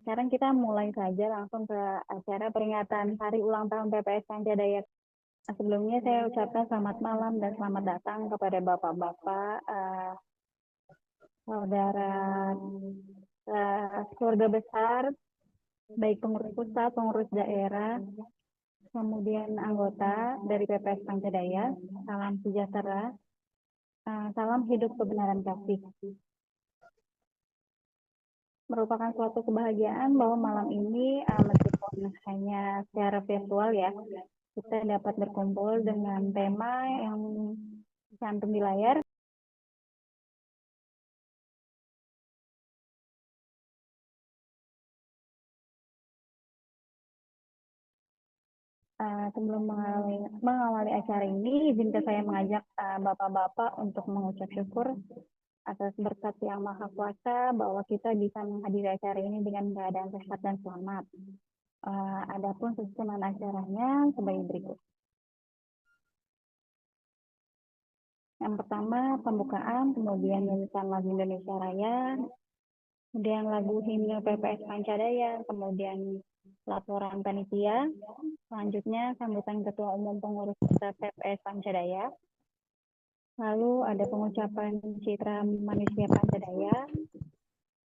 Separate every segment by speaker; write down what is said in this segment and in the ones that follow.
Speaker 1: Sekarang kita mulai saja langsung ke acara peringatan Hari Ulang Tahun PPS Pancadaya. Sebelumnya saya ucapkan selamat malam dan selamat datang kepada bapak-bapak, saudara, keluarga besar, baik pengurus pusat, pengurus daerah, kemudian anggota dari PPS Pancadaya. Salam sejahtera, salam hidup kebenaran kasih. Merupakan suatu kebahagiaan bahwa malam ini meskipun hanya secara virtual ya, kita dapat berkumpul dengan tema yang cantum di layar. Sebelum mengawali acara ini, izinkan saya mengajak bapak-bapak untuk mengucap syukur atas berkat yang Maha Kuasa bahwa kita bisa menghadiri acara ini dengan keadaan sehat dan selamat. Adapun susunan acaranya sebagai berikut. Yang pertama pembukaan, kemudian nyanyian lagu Indonesia Raya, kemudian lagu himne PPS Pancadaya, kemudian laporan panitia, selanjutnya sambutan Ketua Umum Pengurus Pusat PPS Pancadaya, lalu ada pengucapan citra manusia Pancadaya,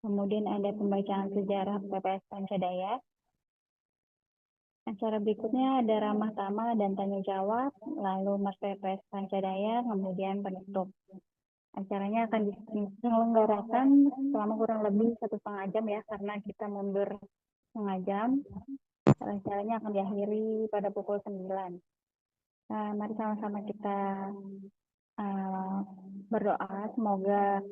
Speaker 1: kemudian ada pembacaan sejarah PPS Pancadaya. Acara berikutnya ada ramah tamah dan tanya jawab, lalu Mas PPS Pancadaya, kemudian penutup. Acaranya akan diselenggarakan selama kurang lebih 1,5 jam ya, karena kita mundur 1,5 jam. Acaranya akan diakhiri pada pukul 9. Mari sama-sama kita berdoa, semoga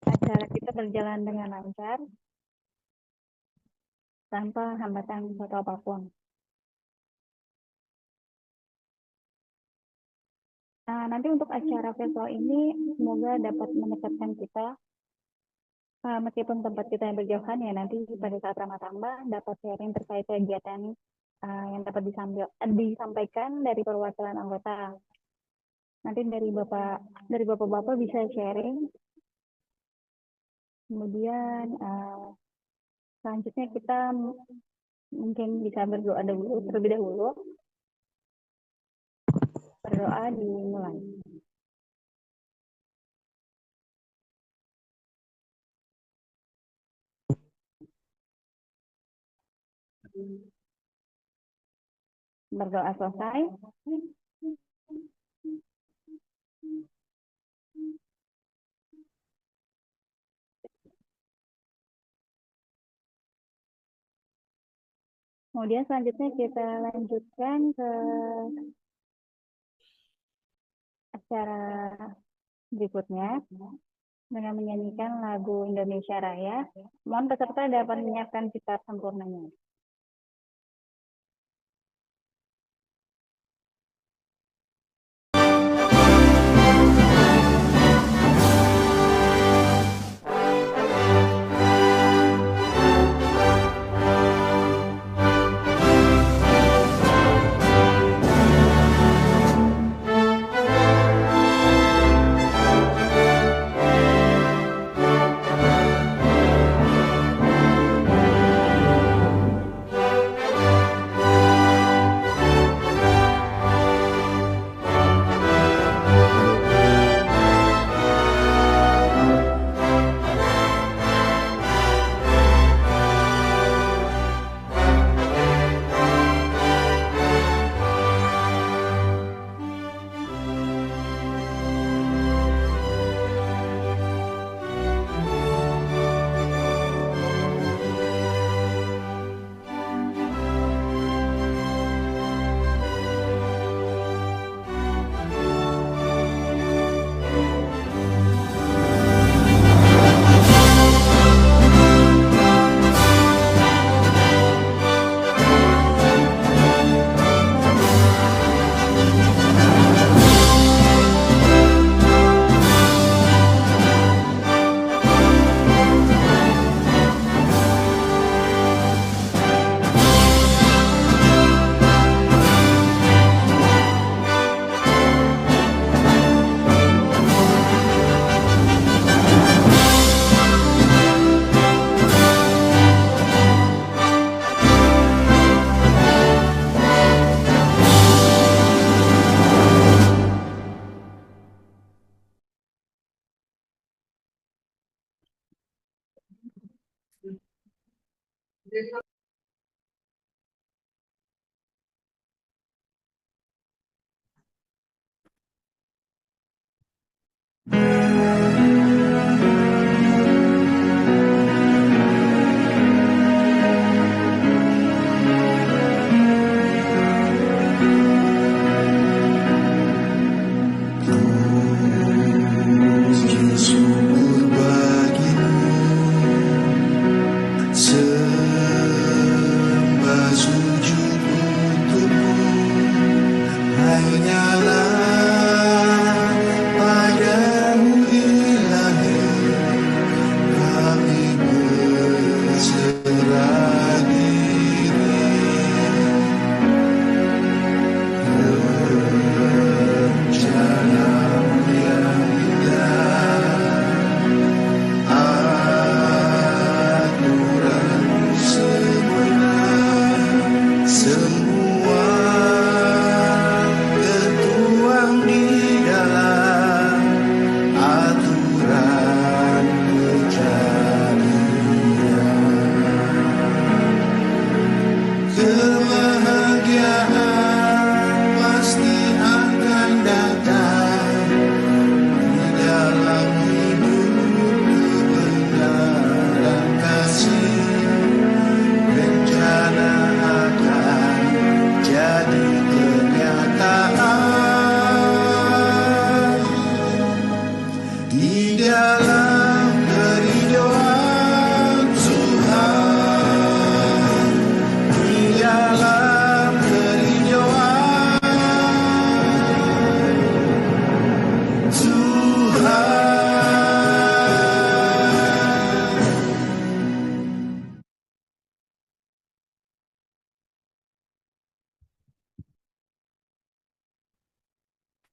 Speaker 1: acara kita berjalan dengan lancar, tanpa hambatan suatu apapun. Nanti untuk acara virtual ini semoga dapat mendekatkan kita, meskipun tempat kita yang berjauhan ya, nanti pada saat ramah tamah dapat sharing terkait kegiatan yang dapat disampaikan dari perwakilan anggota. Nanti dari bapak-bapak bisa sharing. Kemudian selanjutnya kita mungkin bisa berdoa dulu terlebih dahulu. Berdoa dimulai. Berdoa selesai. Kemudian selanjutnya kita lanjutkan ke acara berikutnya dengan menyanyikan lagu Indonesia Raya. Mohon peserta dapat menyiapkan gitar sempurnanya.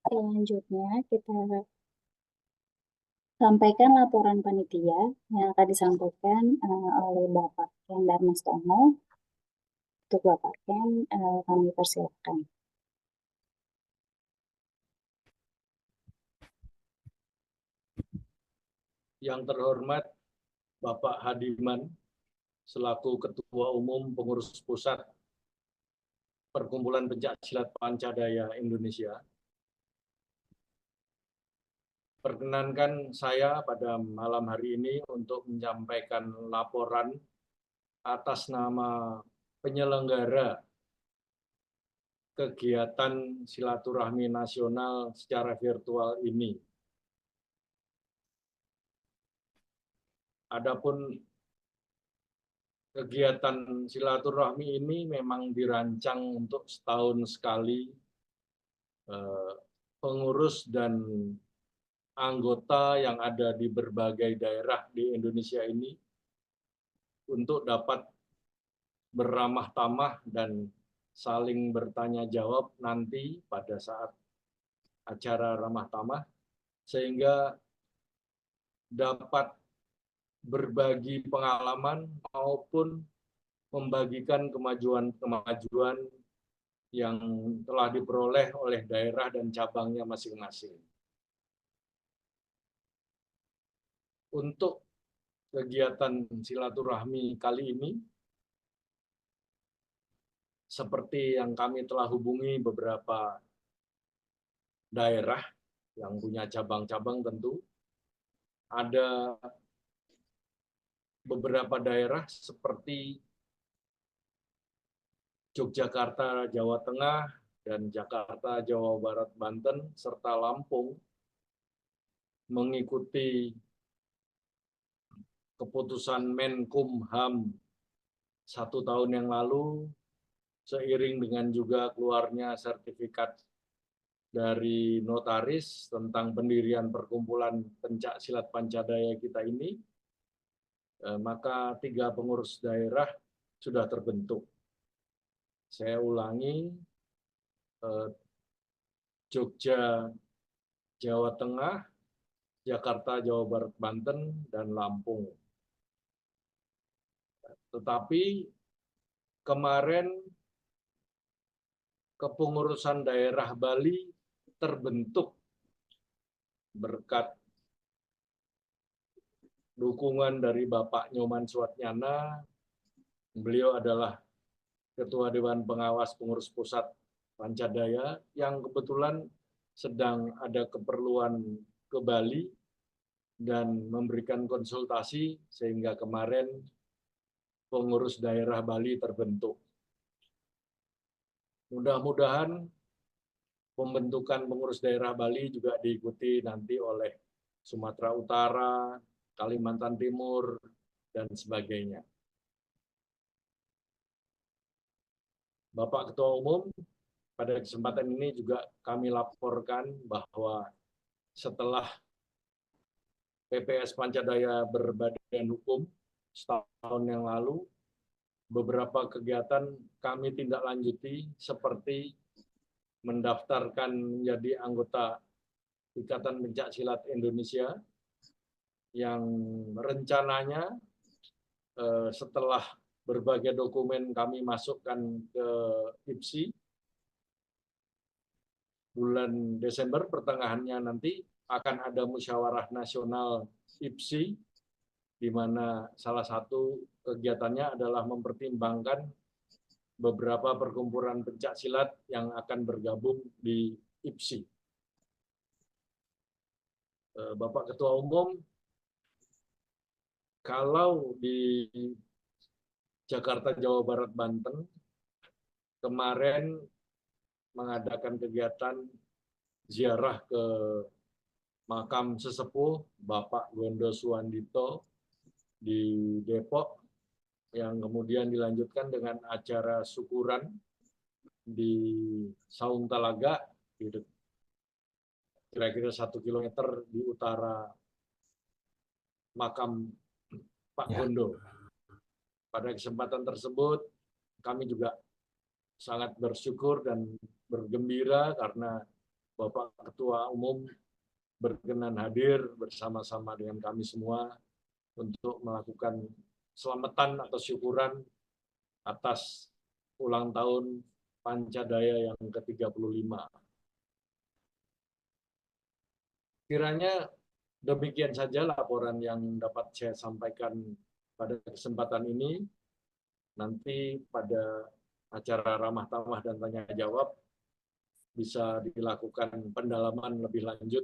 Speaker 1: Selanjutnya kita sampaikan laporan panitia yang akan disampaikan oleh Bapak Ken Darmastono. Untuk Bapak Ken, kami persilakan.
Speaker 2: Yang terhormat Bapak Hadiman, selaku Ketua Umum Pengurus Pusat Perkumpulan Pencaksilat Pancadaya Indonesia. Perkenankan saya pada malam hari ini untuk menyampaikan laporan atas nama penyelenggara kegiatan silaturahmi nasional secara virtual ini. Adapun kegiatan silaturahmi ini memang dirancang untuk setahun sekali. Pengurus dan anggota yang ada di berbagai daerah di Indonesia ini untuk dapat beramah tamah dan saling bertanya jawab nanti pada saat acara ramah tamah, sehingga dapat berbagi pengalaman maupun membagikan kemajuan-kemajuan yang telah diperoleh oleh daerah dan cabangnya masing-masing. Untuk kegiatan silaturahmi kali ini, seperti yang kami telah hubungi beberapa daerah yang punya cabang-cabang tentu, ada beberapa daerah seperti Yogyakarta, Jawa Tengah, dan Jakarta, Jawa Barat, Banten, serta Lampung mengikuti keputusan Menkumham 1 tahun yang lalu, seiring dengan juga keluarnya sertifikat dari notaris tentang pendirian perkumpulan pencaksilat Pancadaya kita ini, maka 3 pengurus daerah sudah terbentuk. Saya ulangi, Jogja, Jawa Tengah, Jakarta, Jawa Barat, Banten, dan Lampung. Tetapi kemarin kepengurusan daerah Bali terbentuk berkat dukungan dari Bapak Nyoman Suatnyana Beliau adalah Ketua Dewan Pengawas Pengurus Pusat Pancadaya yang kebetulan sedang ada keperluan ke Bali dan memberikan konsultasi sehingga kemarin pengurus daerah Bali terbentuk. Mudah-mudahan pembentukan pengurus daerah Bali juga diikuti nanti oleh Sumatera Utara, Kalimantan Timur, dan sebagainya. Bapak Ketua Umum, pada kesempatan ini juga kami laporkan bahwa setelah PPS Pancadaya berbadan hukum setahun yang lalu, beberapa kegiatan kami tindak lanjuti seperti mendaftarkan menjadi anggota Ikatan Pencak Silat Indonesia yang rencananya setelah berbagai dokumen kami masukkan ke IPSI, bulan Desember pertengahannya nanti akan ada musyawarah nasional IPSI, di mana salah satu kegiatannya adalah mempertimbangkan beberapa perkumpulan pencak silat yang akan bergabung di IPSI. Bapak Ketua Umum, kalau di Jakarta, Jawa Barat, Banten, kemarin mengadakan kegiatan ziarah ke makam sesepuh Bapak Gondo Suwandito di Depok, yang kemudian dilanjutkan dengan acara syukuran di Saung Talaga, kira-kira 1 kilometer di utara makam Pak Gondo. Pada kesempatan tersebut, kami juga sangat bersyukur dan bergembira karena Bapak Ketua Umum berkenan hadir bersama-sama dengan kami semua untuk melakukan selamatan atau syukuran atas ulang tahun Pancadaya yang ke-35. Kiranya demikian saja laporan yang dapat saya sampaikan pada kesempatan ini. Nanti pada acara ramah tamah dan tanya jawab bisa dilakukan pendalaman lebih lanjut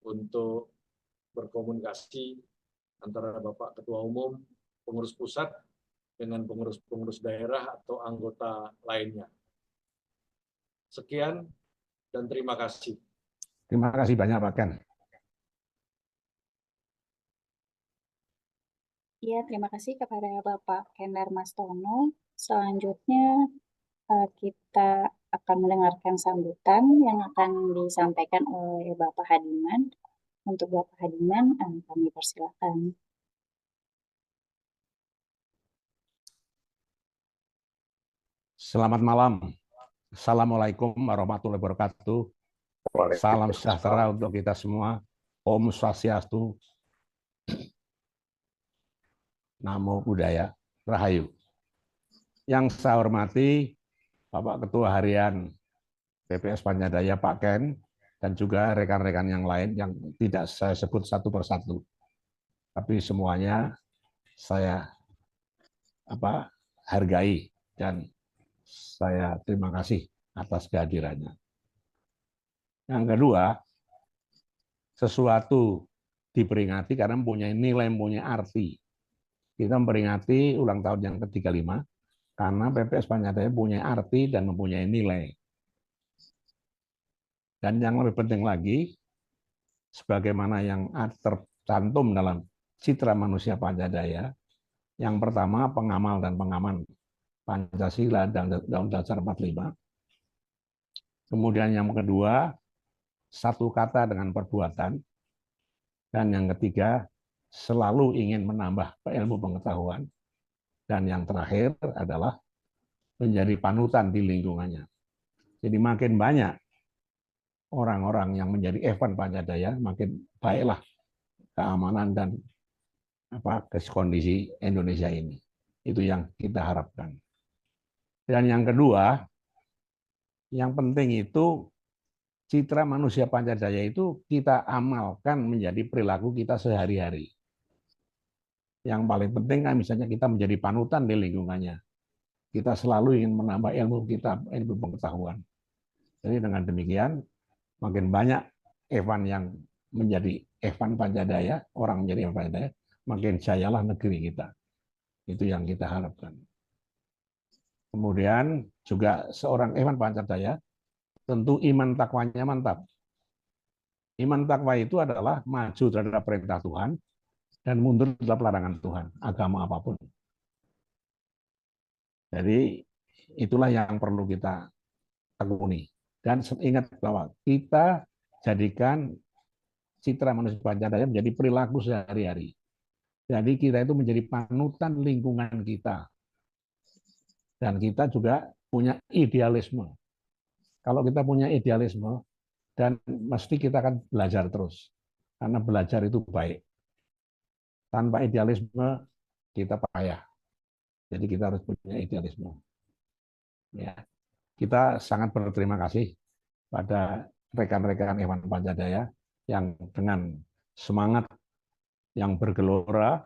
Speaker 2: untuk berkomunikasi antara Bapak Ketua Umum, pengurus pusat, dengan pengurus-pengurus daerah atau anggota lainnya. Sekian dan terima kasih.
Speaker 3: Terima kasih banyak Pak Ken.
Speaker 1: Ya, terima kasih kepada Bapak Ken Darmastono. Selanjutnya kita akan mendengarkan sambutan yang akan disampaikan oleh Bapak Hadiman. Untuk Bapak Hadiman, kami persilakan.
Speaker 3: Selamat malam. Assalamualaikum warahmatullahi wabarakatuh. Salam sejahtera untuk kita semua. Om Swastiastu. Namo Buddhaya. Rahayu. Yang saya hormati Bapak Ketua Harian PPS Pancadaya Pak Ken, dan juga rekan-rekan yang lain yang tidak saya sebut satu persatu. Tapi semuanya saya hargai dan saya terima kasih atas kehadirannya. Yang kedua, sesuatu diperingati karena mempunyai nilai, mempunyai arti. Kita memperingati ulang tahun yang ke-35 karena PPS Pancadaya mempunyai arti dan mempunyai nilai. Dan yang lebih penting lagi, sebagaimana yang tercantum dalam Citra Manusia Pancadaya, yang pertama pengamal dan pengaman Pancasila dan Undang-Undang Dasar 45. Kemudian yang kedua, satu kata dengan perbuatan. Dan yang ketiga, selalu ingin menambah ilmu pengetahuan. Dan yang terakhir adalah menjadi panutan di lingkungannya. Jadi makin banyak orang-orang yang menjadi event Pancadaya, makin baiklah keamanan dan kondisi Indonesia ini. Itu yang kita harapkan. Dan yang kedua, yang penting itu citra manusia Pancadaya itu kita amalkan menjadi perilaku kita sehari-hari. Yang paling penting kan misalnya kita menjadi panutan di lingkungannya. Kita selalu ingin menambah ilmu kita, ilmu pengetahuan. Jadi dengan demikian, makin banyak Evan yang menjadi Evan Pancadaya, orang menjadi Evan Pancadaya, makin jayalah negeri kita. Itu yang kita harapkan. Kemudian juga seorang Evan Pancadaya, tentu iman takwanya mantap. Iman takwa itu adalah maju terhadap perintah Tuhan dan mundur terhadap larangan Tuhan, agama apapun. Jadi itulah yang perlu kita tekuni. Dan ingat bahwa kita jadikan citra manusia Pancadaya menjadi perilaku sehari-hari. Jadi kita itu menjadi panutan lingkungan kita. Dan kita juga punya idealisme. Kalau kita punya idealisme, dan mesti kita akan belajar terus. Karena belajar itu baik. Tanpa idealisme, kita payah. Jadi kita harus punya idealisme. Ya, kita sangat berterima kasih pada rekan-rekan Evan Pancadaya yang dengan semangat yang bergelora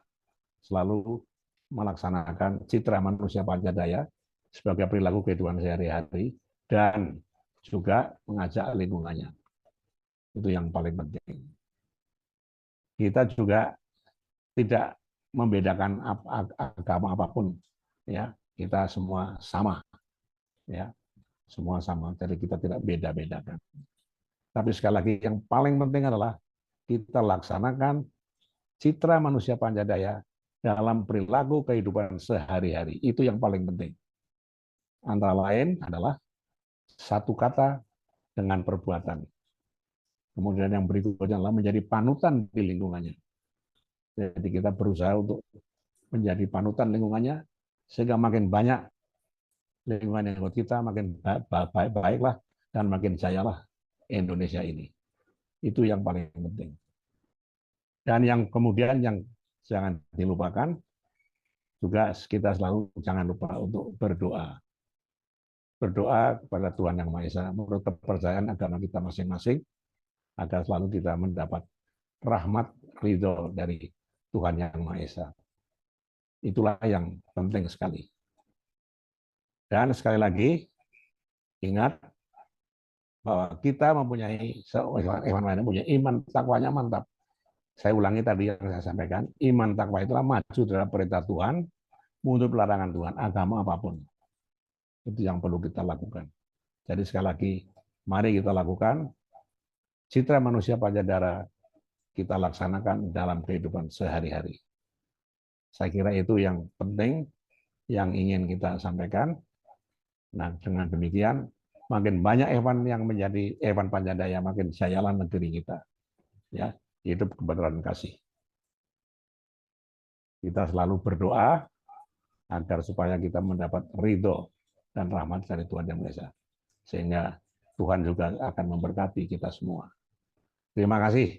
Speaker 3: selalu melaksanakan citra manusia Pancadaya sebagai perilaku kehidupan sehari-hari dan juga mengajak lingkungannya. Itu yang paling penting. Kita juga tidak membedakan agama apapun, ya. Kita semua sama, ya. Semua sama. Jadi kita tidak beda-bedakan. Tapi sekali lagi yang paling penting adalah kita laksanakan citra manusia Pancadaya dalam perilaku kehidupan sehari-hari. Itu yang paling penting. Antara lain adalah satu kata dengan perbuatan. Kemudian yang berikutnya adalah menjadi panutan di lingkungannya. Jadi kita berusaha untuk menjadi panutan lingkungannya, sehingga makin banyak lingkungan yang ikut kita, makin baiklah dan makin jayalah Indonesia ini. Itu yang paling penting. Dan yang kemudian yang jangan dilupakan, juga kita selalu jangan lupa untuk berdoa. Berdoa kepada Tuhan Yang Maha Esa menurut kepercayaan agama kita masing-masing, agar selalu kita mendapat rahmat ridho dari Tuhan Yang Maha Esa. Itulah yang penting sekali. Dan sekali lagi, ingat bahwa kita mempunyai iman takwanya mantap. Saya ulangi tadi yang saya sampaikan, iman takwa itulah maju dalam perintah Tuhan, mundur larangan Tuhan, agama apapun. Itu yang perlu kita lakukan. Jadi sekali lagi, mari kita lakukan citra manusia Pancadaya kita laksanakan dalam kehidupan sehari-hari. Saya kira itu yang penting yang ingin kita sampaikan. Nah, dengan demikian makin banyak Evan yang menjadi Evan Pancadaya, makin jayalah negeri kita. Ya, hidup kebenaran kasih. Kita selalu berdoa agar supaya kita mendapat ridho dan rahmat dari Tuhan Yang Maha Esa. Sehingga Tuhan juga akan memberkati kita semua. Terima kasih.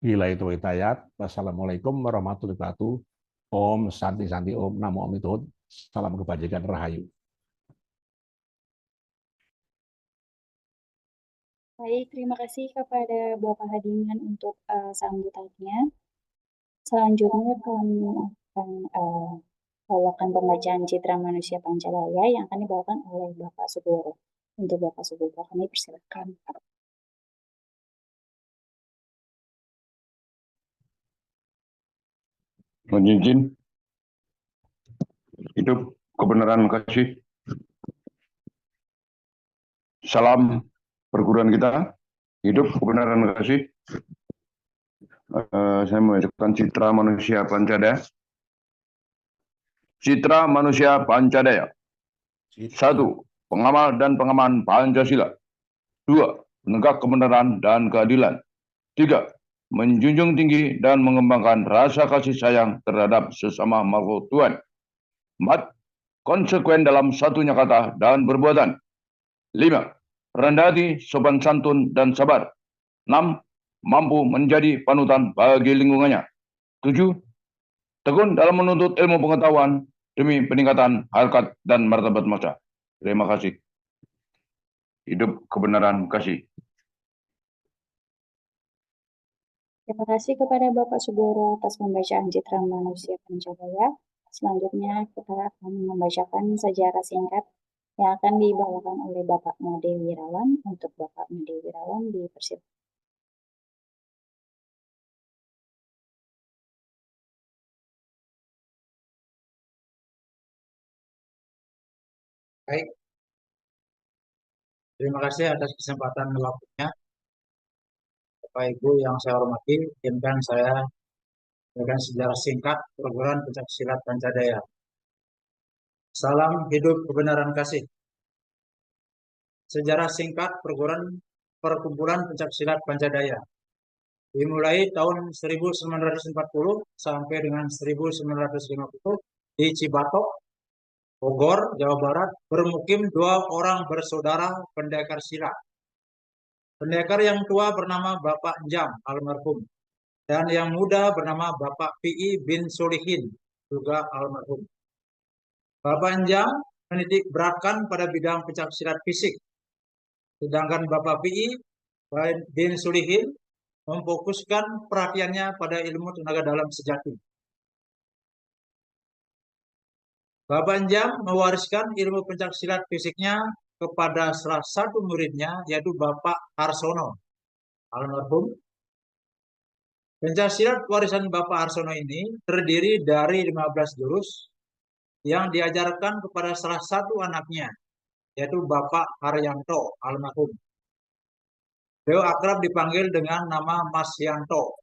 Speaker 3: Bila itu hidayat. Wassalamualaikum warahmatullahi wabarakatuh. Om Santi Santi Om Namo Om Tuhan. Salam kebajikan rahayu.
Speaker 1: Baik, terima kasih kepada Bapak Hadiman untuk sambutannya. Selanjutnya kami akan bawakan pembacaan citra manusia Pancadaya yang akan dibawakan oleh Bapak Sugoro. Untuk Bapak Sugoro, kami persilakan.
Speaker 4: Mohon izin. Hidup kebenaran kasih. Salam perguruan kita. Hidup kebenaran kasih. Saya membacakan citra manusia Pancadaya. Citra manusia Pancadaya. 1. Pengamal dan pengaman Pancasila. 2. Penegak kebenaran dan keadilan. 3. Menjunjung tinggi dan mengembangkan rasa kasih sayang terhadap sesama makhluk Tuhan. 4. Konsekuen dalam satunya kata dan perbuatan. 5. Rendah hati, sopan santun, dan sabar. 6. Mampu menjadi panutan bagi lingkungannya. 7. Tekun dalam menuntut ilmu pengetahuan demi peningkatan harkat dan martabat bangsa. Terima kasih. Hidup kebenaran kasih.
Speaker 5: Terima kasih kepada Bapak Sugoro atas pembacaan Citra Manusia Pancadaya. Selanjutnya kita akan membacakan sejarah singkat yang akan dibawakan oleh Bapak Made Wirawan. Untuk Bapak Made Wirawan dipersilakan.
Speaker 6: Baik, terima kasih atas kesempatan waktunya. Bapak Ibu yang saya hormati, izinkan saya memberikan sejarah singkat perguruan pencaksilat Pancadaya. Salam hidup kebenaran kasih. Sejarah singkat perkumpulan pencaksilat Pancadaya. Dimulai tahun 1940 sampai dengan 1950 di Cibatok, Bogor, Jawa Barat, bermukim 2 orang bersaudara pendekar silat. Pendekar yang tua bernama Bapak Njam, almarhum, dan yang muda bernama Bapak P.I. bin Solihin, juga almarhum. Bapak Njam menitik beratkan pada bidang pencaksilat fisik, sedangkan Bapak P.I. bin Solihin memfokuskan perhatiannya pada ilmu tenaga dalam sejati. Bapak Njam mewariskan ilmu pencaksilat fisiknya kepada salah satu muridnya, yaitu Bapak Harsono, almarhum. Pencaksilat warisan Bapak Harsono ini terdiri dari 15 jurus yang diajarkan kepada salah satu anaknya, yaitu Bapak Haryanto, almarhum. Beliau akrab dipanggil dengan nama Mas Yanto.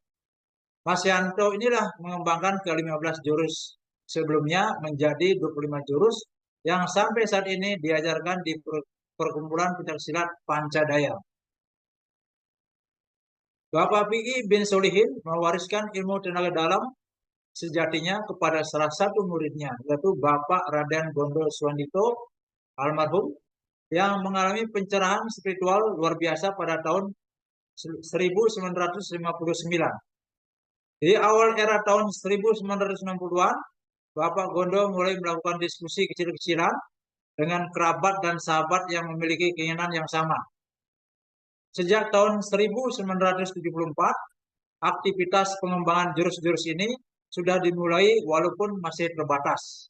Speaker 6: Mas Yanto inilah mengembangkan ke-15 jurus sebelumnya menjadi 25 jurus yang sampai saat ini diajarkan di perkumpulan pencaksilat Pancadaya. Bapak P.I. bin Solihin mewariskan ilmu tenaga dalam sejatinya kepada salah satu muridnya, yaitu Bapak Raden Gondo Swandito, almarhum, yang mengalami pencerahan spiritual luar biasa pada tahun 1959. Di awal era tahun 1960-an, Bapak Gondo mulai melakukan diskusi kecil-kecilan dengan kerabat dan sahabat yang memiliki keinginan yang sama. Sejak tahun 1974, aktivitas pengembangan jurus-jurus ini sudah dimulai walaupun masih terbatas.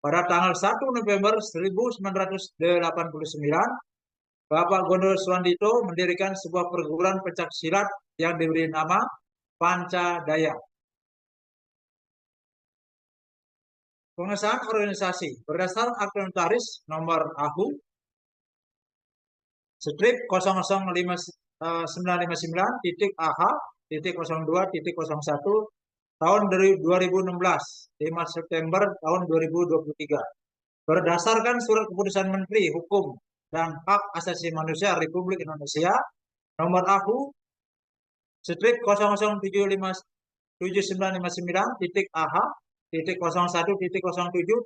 Speaker 6: Pada tanggal 1 November 1989, Bapak Gondo Swandito mendirikan sebuah perguruan pencaksilat yang diberi nama Pancadaya. Pengesahan organisasi berdasarkan Akte Notaris nomor AHU strip 00959.AH.02.01 tahun 2016, 5 September tahun 2023. Berdasarkan surat keputusan Menteri Hukum dan Hak Asasi Manusia Republik Indonesia nomor AHU strip 00799.AH.01.07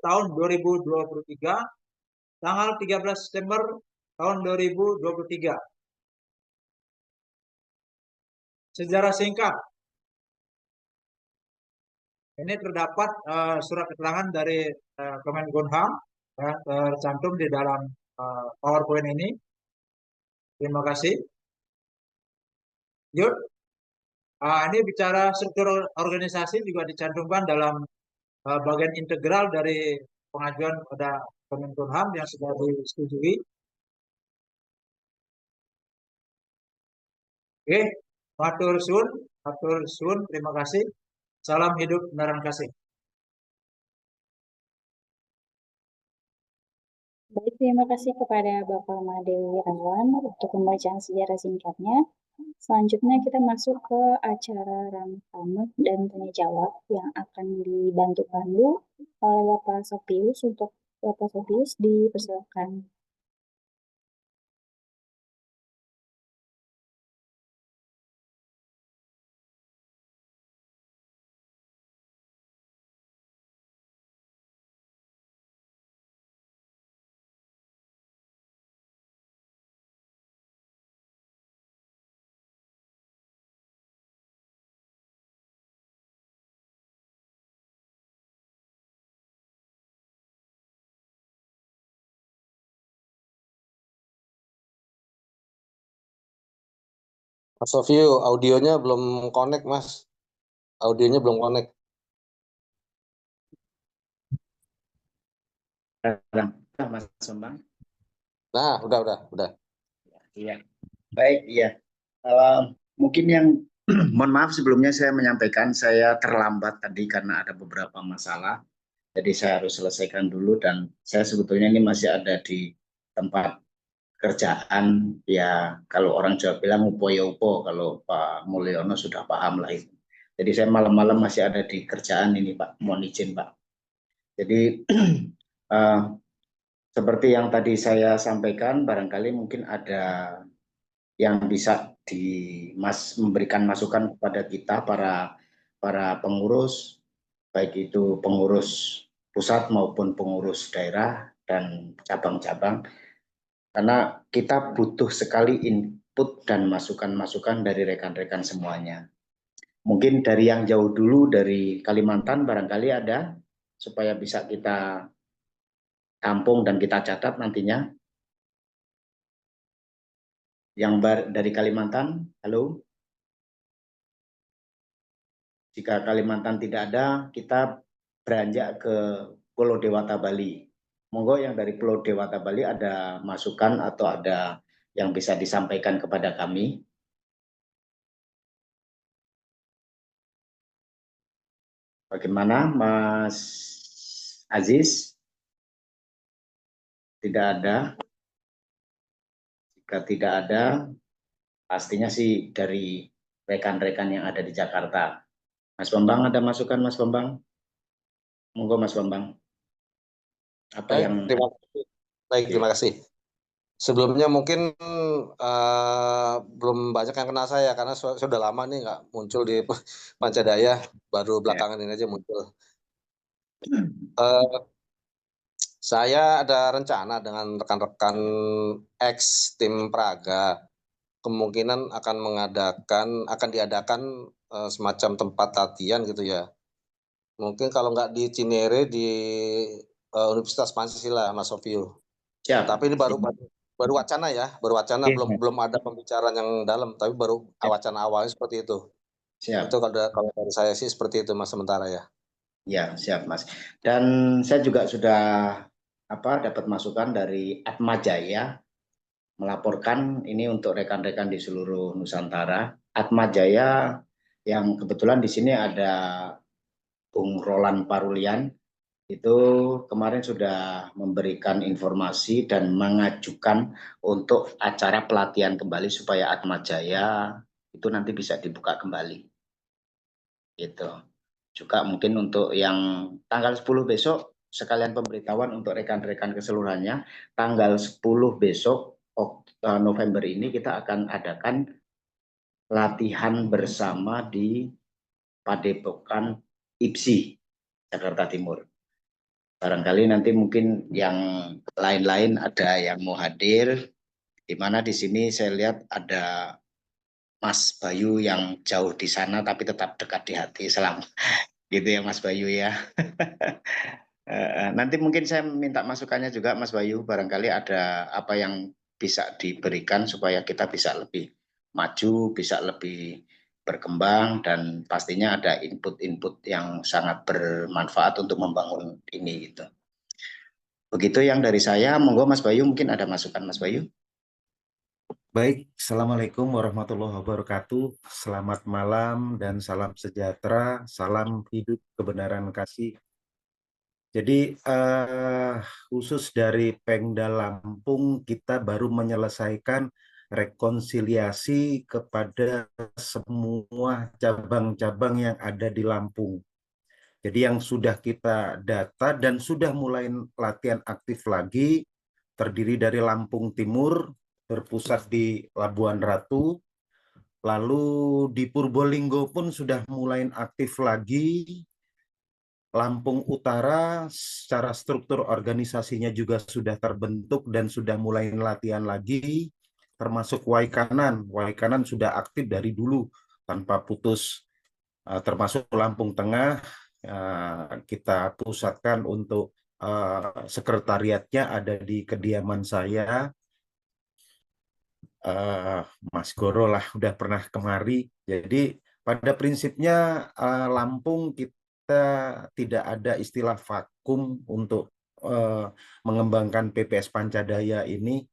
Speaker 6: tahun 2023, tanggal 13 September tahun 2023. Sejarah singkat. Ini terdapat surat keterangan dari Kemenkumham, tercantum di dalam PowerPoint ini. Terima kasih. Yuk, ini bicara struktur organisasi juga dicantumkan dalam bagian integral dari pengajuan pada Kemenkumham yang sudah disetujui. Oke, matur suwun, terima kasih. Salam hidup kebenaran kasih.
Speaker 5: Baik, terima kasih kepada Bapak Made Wirawan untuk pembacaan sejarah singkatnya. Selanjutnya kita masuk ke acara ramah tamah dan tanya jawab yang akan dibantu pandu oleh Bapak Sopius. Untuk Bapak Sopius dipersilakan.
Speaker 7: Mas Sofio, audionya belum connect, Mas. Audionya belum connect.
Speaker 8: Mas Sumbang.
Speaker 7: Nah, udah.
Speaker 8: Iya, baik, iya. Mungkin yang mohon maaf sebelumnya saya menyampaikan saya terlambat tadi karena ada beberapa masalah. Jadi saya harus selesaikan dulu dan saya sebetulnya ini masih ada di tempat kerjaan, ya kalau orang Jawa bilang upo-upo, kalau Pak Mulyono sudah paham lah itu. Jadi saya malam-malam masih ada di kerjaan ini Pak, mohon izin Pak. Jadi eh, seperti yang tadi saya sampaikan, barangkali mungkin ada yang bisa memberikan masukan kepada kita para pengurus, baik itu pengurus pusat maupun pengurus daerah dan cabang-cabang, karena kita butuh sekali input dan masukan-masukan dari rekan-rekan semuanya. Mungkin dari yang jauh dulu dari Kalimantan barangkali ada, supaya bisa kita tampung dan kita catat nantinya. Yang dari Kalimantan, halo? Jika Kalimantan tidak ada, kita beranjak ke Pulau Dewata Bali. Monggo yang dari Pulau Dewata Bali ada masukan atau ada yang bisa disampaikan kepada kami. Bagaimana Mas Aziz? Tidak ada. Jika tidak ada, pastinya sih dari rekan-rekan yang ada di Jakarta. Mas Bambang, ada masukan Mas Bambang? Monggo Mas Bambang. Apa
Speaker 7: Baik,
Speaker 8: yang...
Speaker 7: terima kasih. Sebelumnya mungkin belum banyak yang kenal saya karena sudah lama nih nggak muncul di Pancadaya, baru belakangan ini aja muncul. Saya ada rencana dengan rekan-rekan ex tim Praga, kemungkinan akan diadakan semacam tempat latihan gitu ya. Mungkin kalau nggak di Cinere di Universitas Pancasila, Mas Sofio.
Speaker 8: Siap.
Speaker 7: Tapi ini baru wacana ya, belum ada pembicaraan yang dalam, tapi baru wacana awalnya seperti itu.
Speaker 8: Siap.
Speaker 7: Itu kalau dari saya sih seperti itu Mas sementara ya.
Speaker 8: Ya, siap Mas. Dan saya juga sudah dapat masukan dari Atma Jaya melaporkan ini untuk rekan-rekan di seluruh Nusantara. Atma Jaya yang kebetulan di sini ada Bung Roland Parulian, itu kemarin sudah memberikan informasi dan mengajukan untuk acara pelatihan kembali supaya Atma Jaya itu nanti bisa dibuka kembali. Gitu. Juga mungkin untuk yang tanggal 10 besok, sekalian pemberitahuan untuk rekan-rekan keseluruhannya, tanggal 10 besok November ini kita akan adakan latihan bersama di Padepokan IPSI, Jakarta Timur. Barangkali nanti mungkin yang lain-lain ada yang mau hadir, di mana di sini saya lihat ada Mas Bayu yang jauh di sana tapi tetap dekat di hati. Salam. Gitu ya Mas Bayu ya. Nanti mungkin saya minta masukannya juga Mas Bayu, barangkali ada apa yang bisa diberikan supaya kita bisa lebih maju, bisa lebih berkembang, dan pastinya ada input-input yang sangat bermanfaat untuk membangun ini gitu. Begitu yang dari saya, monggo Mas Bayu, mungkin ada masukan Mas Bayu.
Speaker 9: Baik, Assalamualaikum warahmatullahi wabarakatuh. Selamat malam dan salam sejahtera, salam hidup, kebenaran, kasih. Jadi khusus dari Pemda Lampung, kita baru menyelesaikan rekonsiliasi kepada semua cabang-cabang yang ada di Lampung. Jadi yang sudah kita data dan sudah mulai latihan aktif lagi, terdiri dari Lampung Timur, berpusat di Labuan Ratu, lalu di Purbolinggo pun sudah mulai aktif lagi, Lampung Utara secara struktur organisasinya juga sudah terbentuk dan sudah mulai latihan lagi, termasuk Waikanan. Waikanan sudah aktif dari dulu tanpa putus, termasuk Lampung Tengah, kita pusatkan untuk sekretariatnya ada di kediaman saya. Mas Goro lah udah pernah kemari. Jadi pada prinsipnya Lampung kita tidak ada istilah vakum untuk mengembangkan PPS Pancadaya ini.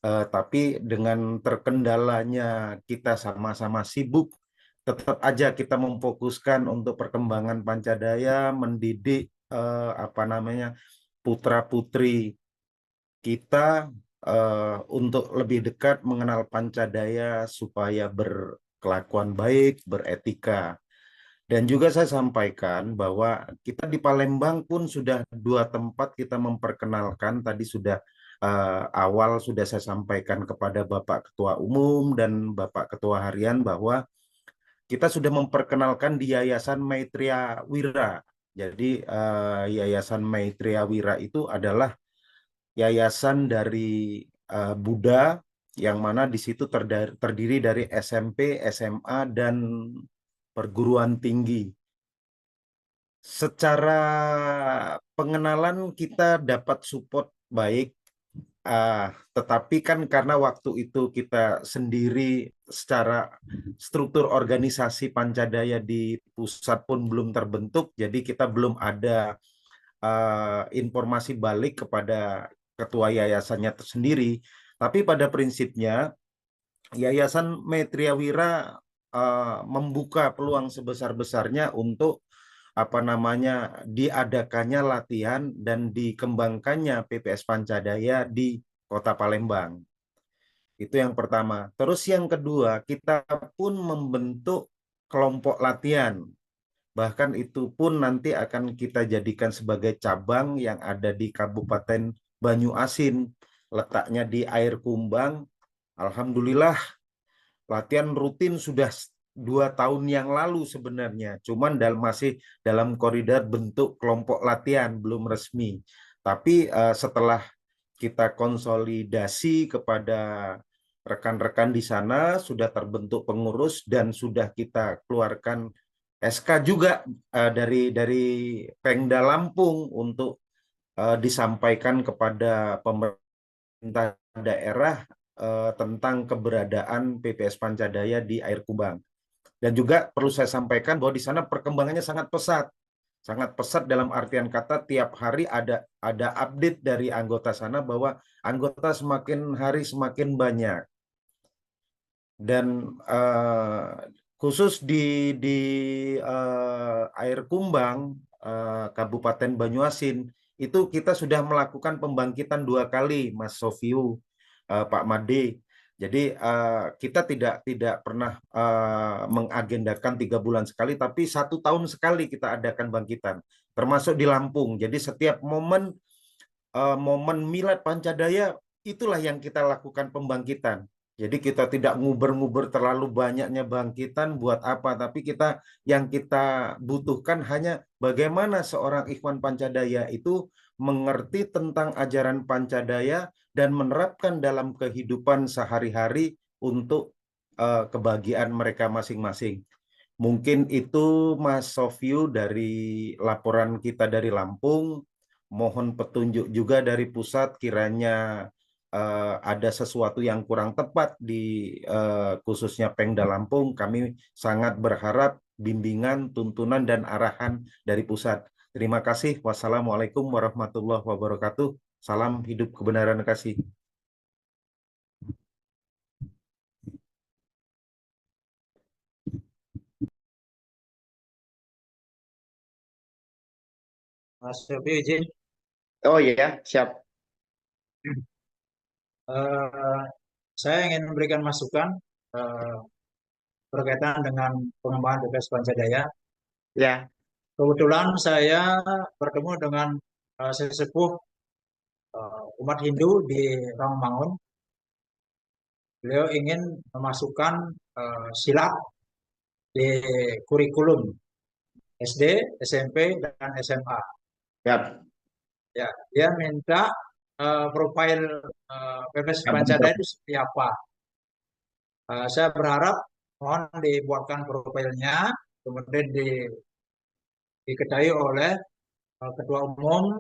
Speaker 9: Tapi dengan terkendalanya kita sama-sama sibuk, tetap aja kita memfokuskan untuk perkembangan Pancadaya, mendidik putra-putri kita untuk lebih dekat mengenal Pancadaya supaya berkelakuan baik, beretika. Dan juga saya sampaikan bahwa kita di Palembang pun sudah 2 tempat kita memperkenalkan, tadi sudah awal sudah saya sampaikan kepada Bapak Ketua Umum dan Bapak Ketua Harian bahwa kita sudah memperkenalkan di Yayasan Maitreya Wira. Jadi Yayasan Maitreya Wira itu adalah yayasan dari Buddha yang mana di situ terdiri dari SMP, SMA, dan perguruan tinggi. Secara pengenalan kita dapat support baik, tetapi kan karena waktu itu kita sendiri secara struktur organisasi Pancadaya di pusat pun belum terbentuk, jadi kita belum ada informasi balik kepada ketua yayasannya sendiri. Tapi pada prinsipnya Yayasan Maitreya Wira membuka peluang sebesar-besarnya untuk diadakannya latihan dan dikembangkannya PPS Pancadaya di Kota Palembang. Itu yang pertama. Terus yang kedua, kita pun membentuk kelompok latihan. Bahkan itu pun nanti akan kita jadikan sebagai cabang yang ada di Kabupaten Banyuasin, letaknya di Air Kumbang. Alhamdulillah, latihan rutin sudah 2 tahun yang lalu sebenarnya, cuman masih dalam koridor bentuk kelompok latihan, belum resmi. Tapi setelah kita konsolidasi kepada rekan-rekan di sana, sudah terbentuk pengurus dan sudah kita keluarkan SK juga dari Pemda Lampung untuk disampaikan kepada pemerintah daerah tentang keberadaan PPS Pancadaya di Air Kumbang. Dan juga perlu saya sampaikan bahwa di sana perkembangannya sangat pesat dalam artian kata tiap hari ada update dari anggota sana bahwa anggota semakin hari semakin banyak. Dan khusus di Air Kumbang, Kabupaten Banyuasin, itu kita sudah melakukan pembangkitan 2 kali, Mas Sofiu, Pak Made. Jadi kita tidak pernah mengagendakan 3 bulan sekali, tapi 1 tahun sekali kita adakan bangkitan, termasuk di Lampung. Jadi setiap momen Milad Pancadaya itulah yang kita lakukan pembangkitan. Jadi kita tidak nguber-nguber terlalu banyaknya bangkitan buat apa, tapi yang kita butuhkan hanya bagaimana seorang ikhwan Pancadaya itu mengerti tentang ajaran Pancadaya dan menerapkan dalam kehidupan sehari-hari untuk kebahagiaan mereka masing-masing. Mungkin itu Mas Sofiu dari laporan kita dari Lampung. Mohon petunjuk juga dari pusat kiranya ada sesuatu yang kurang tepat di khususnya Pemda Lampung. Kami sangat berharap bimbingan, tuntunan, dan arahan dari pusat. Terima kasih. Wassalamualaikum warahmatullahi wabarakatuh. Salam hidup kebenaran kasih.
Speaker 6: Mas Yofi izin.
Speaker 8: Oh iya, siap.
Speaker 6: Saya ingin memberikan masukan berkaitan dengan pengembangan PPS Pancadaya.
Speaker 8: Ya.
Speaker 6: Kebetulan saya bertemu dengan sesepuh umat Hindu di Rawamangun. Beliau ingin memasukkan silat di kurikulum SD, SMP, dan SMA. Ya, dia minta profil PPS Pancadaya itu seperti apa. Saya berharap mohon dibuatkan profilnya, kemudian diketahui oleh ketua umum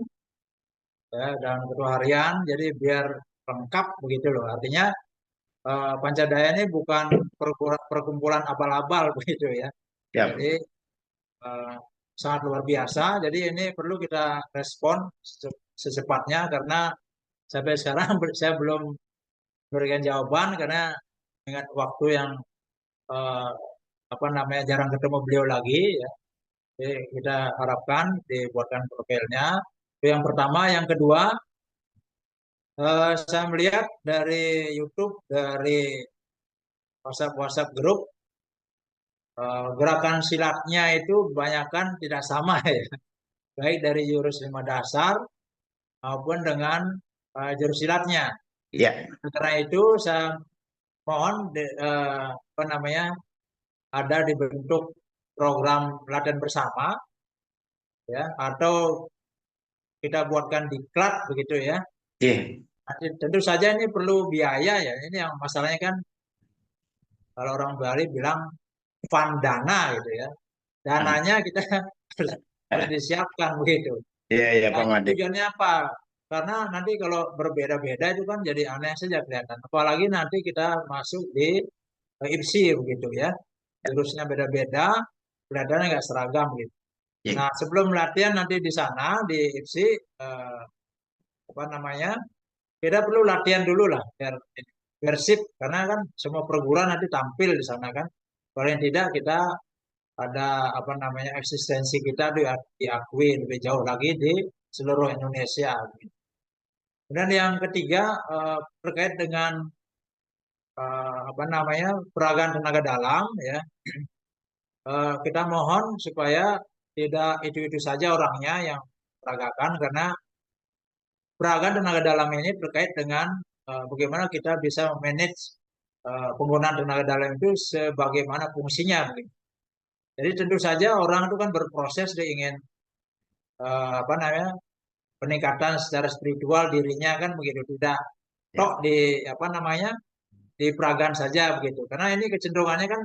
Speaker 6: ya, dan ketua harian, jadi biar lengkap begitu loh. Artinya Pancadaya ini bukan perkumpulan abal-abal begitu ya.
Speaker 8: Ya.
Speaker 6: Jadi sangat luar biasa. Jadi ini perlu kita respon secepatnya karena sampai sekarang saya belum memberikan jawaban karena dengan waktu yang jarang ketemu beliau lagi ya. Jadi kita harapkan dibuatkan profilnya. Itu yang pertama, yang kedua, saya melihat dari YouTube, dari WhatsApp grup, gerakan silatnya itu kebanyakan tidak sama ya, baik dari jurus 5 dasar maupun dengan jurus silatnya.
Speaker 8: Ya.
Speaker 6: Karena itu saya mohon ada dibentuk program latihan bersama ya, atau kita buatkan diklat begitu ya. Tentu saja ini perlu biaya ya. Ini yang masalahnya kan kalau orang Bali bilang dana gitu ya. Dananya kita harus disiapkan begitu.
Speaker 8: Iya, Pak Made.
Speaker 6: Tujuannya apa? Karena nanti kalau berbeda-beda itu kan jadi aneh saja kelihatan. Apalagi nanti kita masuk di IPSI begitu ya. Jurusnya beda-beda, kelihatannya nggak seragam gitu. Nah, sebelum latihan nanti di sana di IPSI kita perlu latihan dulu lah biar sip, karena kan semua perguruan nanti tampil di sana kan. Paling tidak kita ada eksistensi kita diakui lebih jauh lagi di seluruh Indonesia. Kemudian yang ketiga terkait dengan peragaan tenaga dalam ya. Kita mohon supaya tidak itu saja orangnya yang peragakan, karena peragaan tenaga dalam ini terkait dengan bagaimana kita bisa manage penggunaan tenaga dalam itu sebagaimana fungsinya. Jadi tentu saja orang itu kan berproses, dia ingin peningkatan secara spiritual dirinya kan begitu, tidak tok di peragaan saja begitu. Karena ini kecenderungannya kan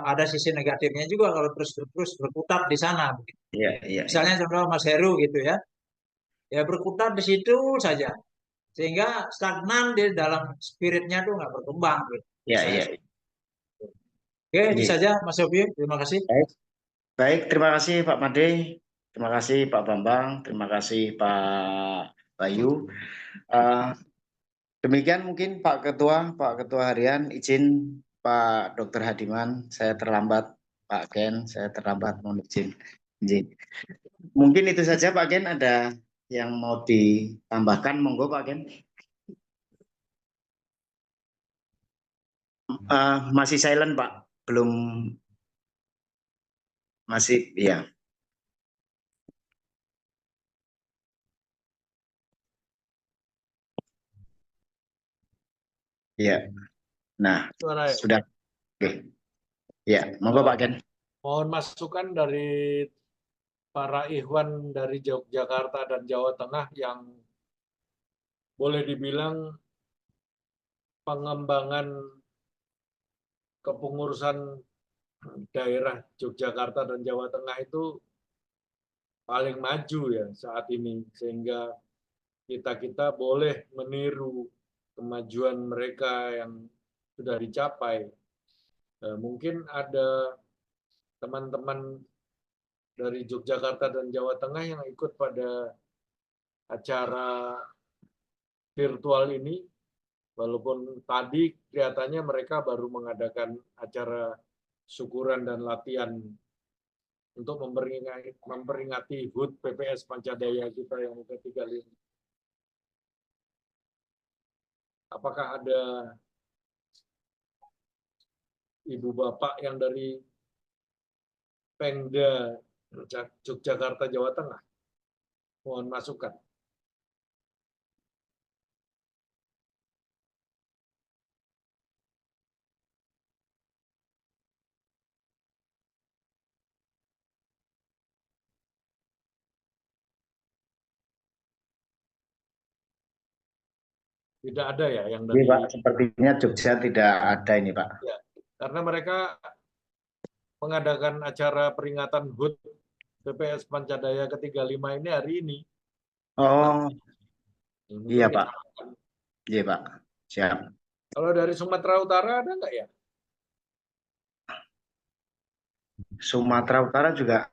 Speaker 6: ada sisi negatifnya juga kalau terus berkutat di sana. Begitu. Misalnya contoh Mas Heru gitu ya. Ya berkutat di situ saja, sehingga stagnan di dalam spiritnya tuh nggak berkembang gitu. Oke, itu saja Mas Yofi, terima kasih.
Speaker 8: Baik, terima kasih Pak Made, terima kasih Pak Bambang, terima kasih Pak Bayu. Demikian mungkin Pak Ketua Harian, izin Pak Dr. Hadiman, saya terlambat, Pak Ken, saya terlambat, mohon izin. Mungkin itu saja Pak Ken, ada yang mau ditambahkan, monggo Pak Ken. Masih silent Pak, belum, masih ya. Ya, nah sudah. Oke. Ya, monggo Pak Ken.
Speaker 2: Mohon masukan dari para ikhwan dari Yogyakarta dan Jawa Tengah yang boleh dibilang pengembangan kepengurusan daerah Yogyakarta dan Jawa Tengah itu paling maju ya saat ini, sehingga kita boleh meniru kemajuan mereka yang sudah dicapai. Mungkin ada teman-teman dari Yogyakarta dan Jawa Tengah yang ikut pada acara virtual ini, walaupun tadi kelihatannya mereka baru mengadakan acara syukuran dan latihan untuk memperingati HUT PPS Pancadaya kita yang ke-35. Apakah ada ibu bapak yang dari Pemda Yogyakarta Jawa Tengah? Mohon masukan. Tidak ada ya yang dari...
Speaker 8: Pak, sepertinya Jogja tidak ada ini Pak.
Speaker 2: Ya, karena mereka mengadakan acara peringatan HUT PPS Pancadaya ke-35 ini hari ini.
Speaker 8: Oh, iya Pak. Iya Pak, siap.
Speaker 2: Kalau dari Sumatera Utara ada nggak ya?
Speaker 8: Sumatera Utara juga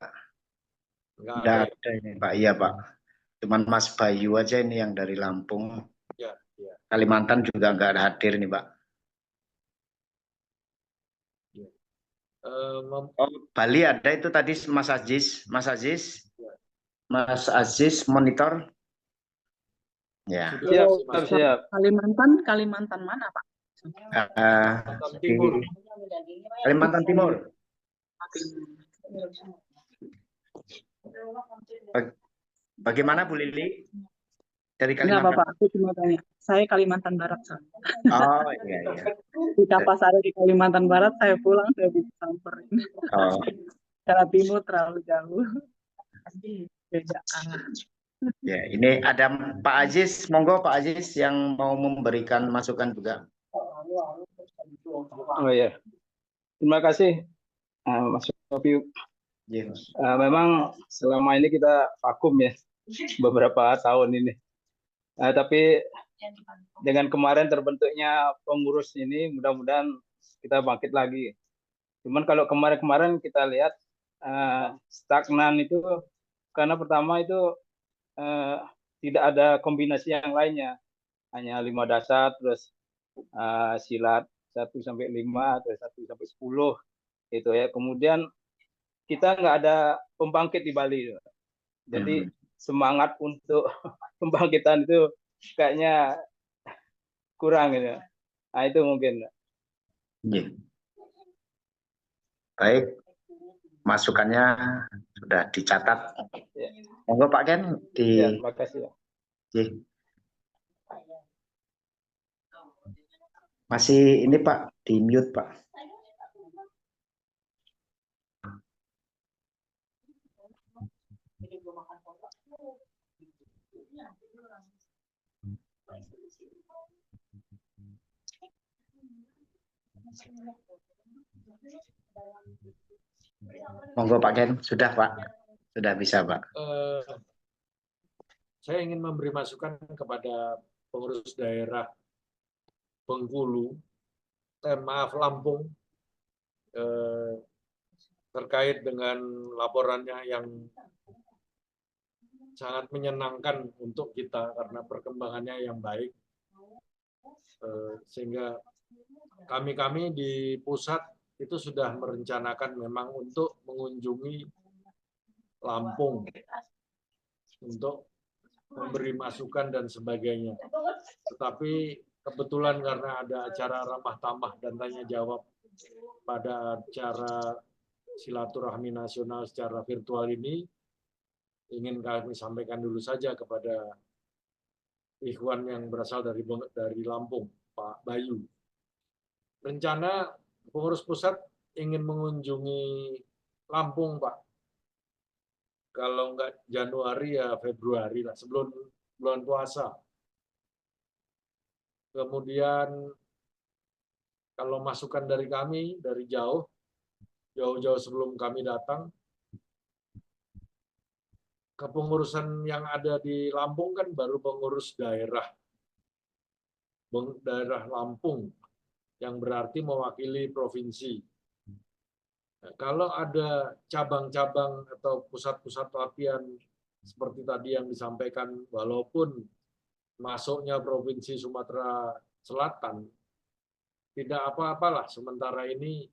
Speaker 2: Nggak
Speaker 8: tidak
Speaker 2: ada ya?
Speaker 8: ada ini Pak. Iya Pak. Cuman Mas Bayu aja ini yang dari Lampung.
Speaker 2: Ya, ya,
Speaker 8: Kalimantan juga nggak ada hadir nih Pak.
Speaker 2: ya.
Speaker 8: Oh, Bali ada itu tadi Mas Aziz. Mas Aziz.
Speaker 2: Ya.
Speaker 8: Mas Aziz monitor. Ya.
Speaker 2: Sudah
Speaker 10: Siap,
Speaker 2: sih, Mas.
Speaker 10: siap.
Speaker 11: Kalimantan mana, Pak?
Speaker 2: Kalimantan Timur.
Speaker 8: Kalimantan Timur. Bagaimana Bu Lili? Dari
Speaker 11: Enggak,
Speaker 8: Kalimantan.
Speaker 11: Bapak, aku cuma tanya. Saya Kalimantan Barat, Pak.
Speaker 8: Oh iya iya.
Speaker 11: Jika pas ada di Kalimantan Barat, saya pulang, saya bisa samperin.
Speaker 8: Oh.
Speaker 11: Karena timur terlalu jauh. Beda arah.
Speaker 8: Ya, ini ada Pak Aziz. Monggo Pak Aziz yang mau memberikan masukan juga.
Speaker 10: Oh iya. Terima kasih, Mas Sofiu.
Speaker 8: Yes.
Speaker 10: Memang selama ini kita vakum ya, beberapa tahun ini. Tapi dengan kemarin terbentuknya pengurus ini, mudah-mudahan kita bangkit lagi. Cuman kalau kemarin-kemarin kita lihat stagnan itu, karena pertama itu tidak ada kombinasi yang lainnya. Hanya 5 dasar, terus silat 1-5, terus 1-10 itu ya. Kemudian kita nggak ada pembangkit di Bali. Jadi semangat untuk pembangkitan itu kayaknya kurang gitu. Nah, itu mungkin.
Speaker 8: Yeah. Baik, masukannya sudah dicatat.
Speaker 10: Ya.
Speaker 8: Monggo Pak Ken di.
Speaker 10: Ya, terima kasih.
Speaker 8: Yeah. Masih ini Pak, di mute Pak. Monggo Pak Ken, sudah Pak, sudah bisa Pak.
Speaker 2: Saya ingin memberi masukan kepada pengurus daerah Bengkulu, Lampung, terkait dengan laporannya yang sangat menyenangkan untuk kita karena perkembangannya yang baik, sehingga kami di pusat itu sudah merencanakan memang untuk mengunjungi Lampung untuk memberi masukan dan sebagainya. Tetapi kebetulan karena ada acara ramah tamah dan tanya jawab pada acara silaturahmi nasional secara virtual ini, ingin kami sampaikan dulu saja kepada ikhwan yang berasal dari Lampung, Pak Bayu. Rencana pengurus pusat ingin mengunjungi Lampung, Pak. Kalau nggak Januari ya Februari lah, sebelum bulan puasa. Kemudian kalau masukan dari kami dari jauh-jauh sebelum kami datang, kepengurusan yang ada di Lampung kan baru pengurus daerah Lampung, yang berarti mewakili provinsi. Nah, kalau ada cabang-cabang atau pusat-pusat latihan seperti tadi yang disampaikan, walaupun masuknya Provinsi Sumatera Selatan, tidak apa-apalah sementara ini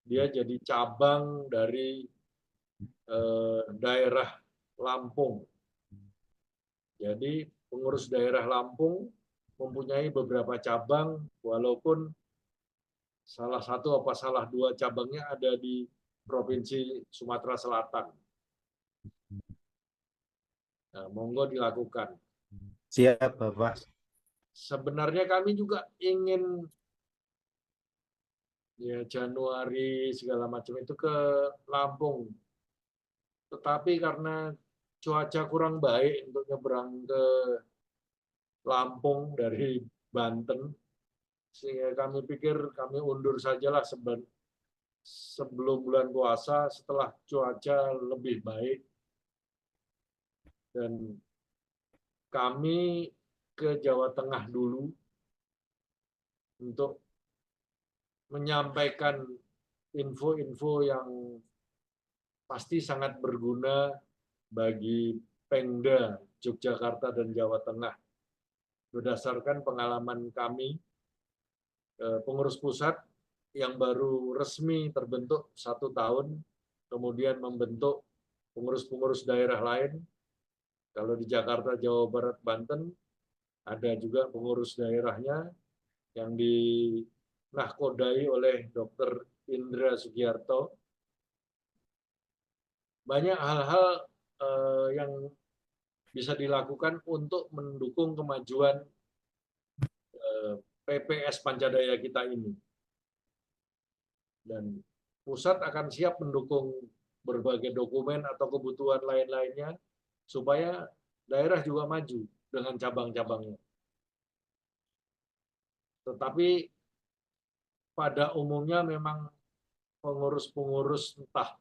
Speaker 2: dia jadi cabang dari daerah Lampung. Jadi pengurus daerah Lampung mempunyai beberapa cabang, walaupun salah satu apa salah dua cabangnya ada di Provinsi Sumatera Selatan. Nah, monggo dilakukan.
Speaker 9: Siap, Bapak.
Speaker 2: Sebenarnya kami juga ingin ya Januari segala macam itu ke Lampung. Tetapi karena cuaca kurang baik untuk nyebrang ke Lampung dari Banten, sehingga kami pikir kami undur sajalah sebelum bulan puasa setelah cuaca lebih baik. Dan kami ke Jawa Tengah dulu untuk menyampaikan info-info yang pasti sangat berguna bagi Pemda Yogyakarta dan Jawa Tengah. Berdasarkan pengalaman kami, pengurus pusat yang baru resmi terbentuk 1 tahun, kemudian membentuk pengurus-pengurus daerah lain. Kalau di Jakarta, Jawa Barat, Banten, ada juga pengurus daerahnya yang dinahkodai oleh Dr. Indra Sugiarto. Banyak hal-hal yang bisa dilakukan untuk mendukung kemajuan PPS Pancadaya kita ini. Dan pusat akan siap mendukung berbagai dokumen atau kebutuhan lain-lainnya supaya daerah juga maju dengan cabang-cabangnya. Tetapi pada umumnya memang pengurus-pengurus entah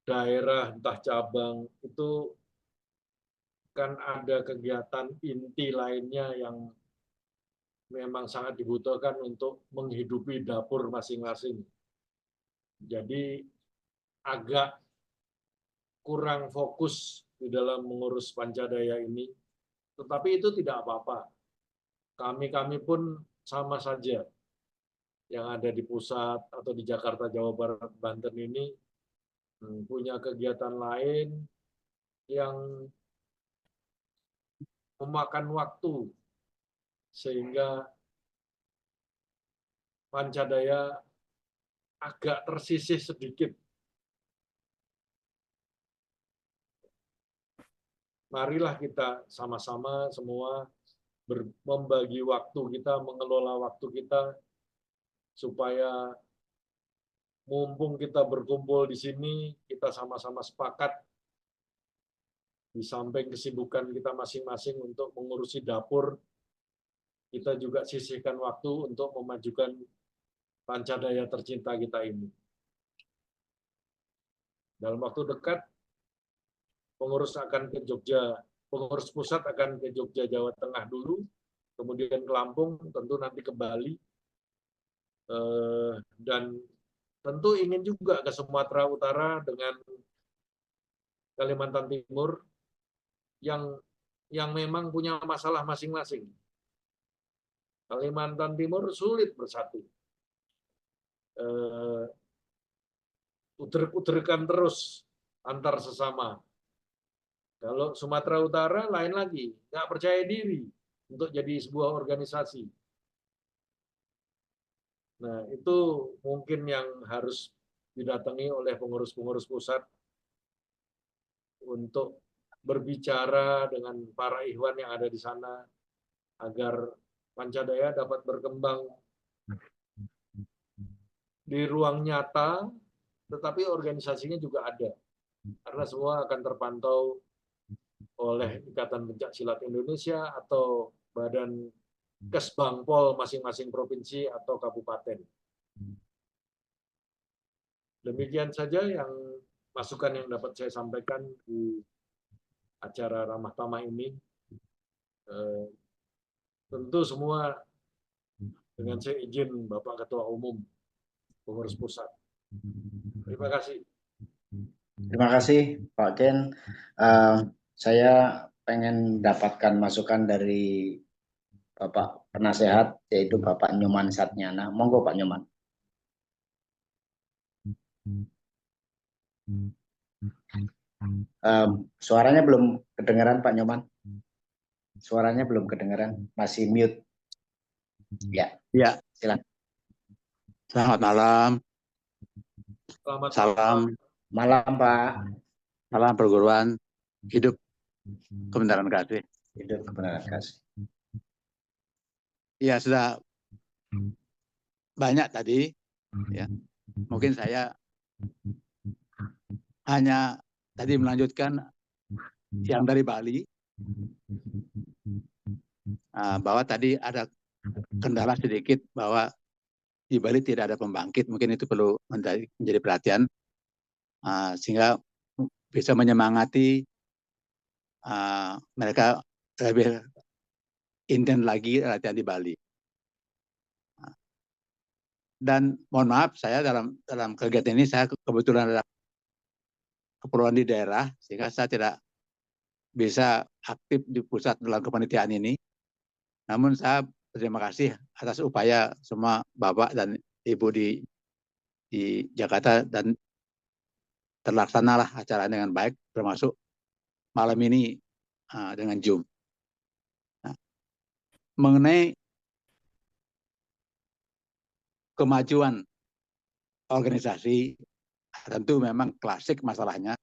Speaker 2: daerah, entah cabang, itu kan ada kegiatan inti lainnya yang memang sangat dibutuhkan untuk menghidupi dapur masing-masing. Jadi agak kurang fokus di dalam mengurus Pancadaya ini, tetapi itu tidak apa-apa. Kami pun sama saja yang ada di pusat atau di Jakarta, Jawa Barat, Banten ini punya kegiatan lain yang memakan waktu sehingga Pancadaya agak tersisih sedikit. Marilah kita sama-sama semua membagi waktu kita, mengelola waktu kita, supaya mumpung kita berkumpul di sini, kita sama-sama sepakat di samping kesibukan kita masing-masing untuk mengurusi dapur, kita juga sisihkan waktu untuk memajukan Pancadaya tercinta kita ini. Dalam waktu dekat, pengurus pusat akan ke Jogja, Jawa Tengah dulu, kemudian ke Lampung, tentu nanti ke Bali, dan tentu ingin juga ke Sumatera Utara dengan Kalimantan Timur yang memang punya masalah masing-masing. Kalimantan Timur sulit bersatu. Uder-uderkan terus antar sesama. Kalau Sumatera Utara lain lagi, nggak percaya diri untuk jadi sebuah organisasi. Nah, itu mungkin yang harus didatangi oleh pengurus-pengurus pusat untuk berbicara dengan para ikhwan yang ada di sana agar Pancadaya dapat berkembang di ruang nyata, tetapi organisasinya juga ada. Karena semua akan terpantau oleh Ikatan Pencaksilat Indonesia atau Badan Kesbangpol masing-masing provinsi atau kabupaten. Demikian saja yang masukan yang dapat saya sampaikan di acara Ramah Tamah ini. Tentu semua dengan seizin Bapak Ketua Umum Pengurus Pusat. Terima kasih.
Speaker 8: Terima kasih Pak Ken. Saya pengen dapatkan masukan dari Bapak Penasehat, yaitu Bapak Nyoman Satnyana. Monggo Pak Nyoman. Suaranya belum kedengaran Pak Nyoman. Suaranya belum kedengaran, masih mute. Ya.
Speaker 12: Ya.
Speaker 8: Silakan.
Speaker 12: Selamat malam.
Speaker 2: Salam
Speaker 8: malam Pak.
Speaker 12: Salam perguruan hidup kebenaran kasih.
Speaker 8: Hidup kebenaran kasih.
Speaker 12: Ya, sudah banyak tadi. Ya, mungkin saya hanya tadi melanjutkan yang dari Bali, bahwa tadi ada kendala sedikit bahwa di Bali tidak ada pembangkit. Mungkin itu perlu menjadi perhatian, sehingga bisa menyemangati mereka lebih intens lagi latihan di Bali. Dan mohon maaf, saya dalam kegiatan ini saya kebetulan ada keperluan di daerah, sehingga saya tidak bisa aktif di pusat dalam kepanitiaan ini. Namun saya berterima kasih atas upaya semua Bapak dan Ibu di Jakarta, dan terlaksanalah acara dengan baik, termasuk malam ini dengan Zoom. Nah, mengenai kemajuan organisasi, tentu memang klasik masalahnya,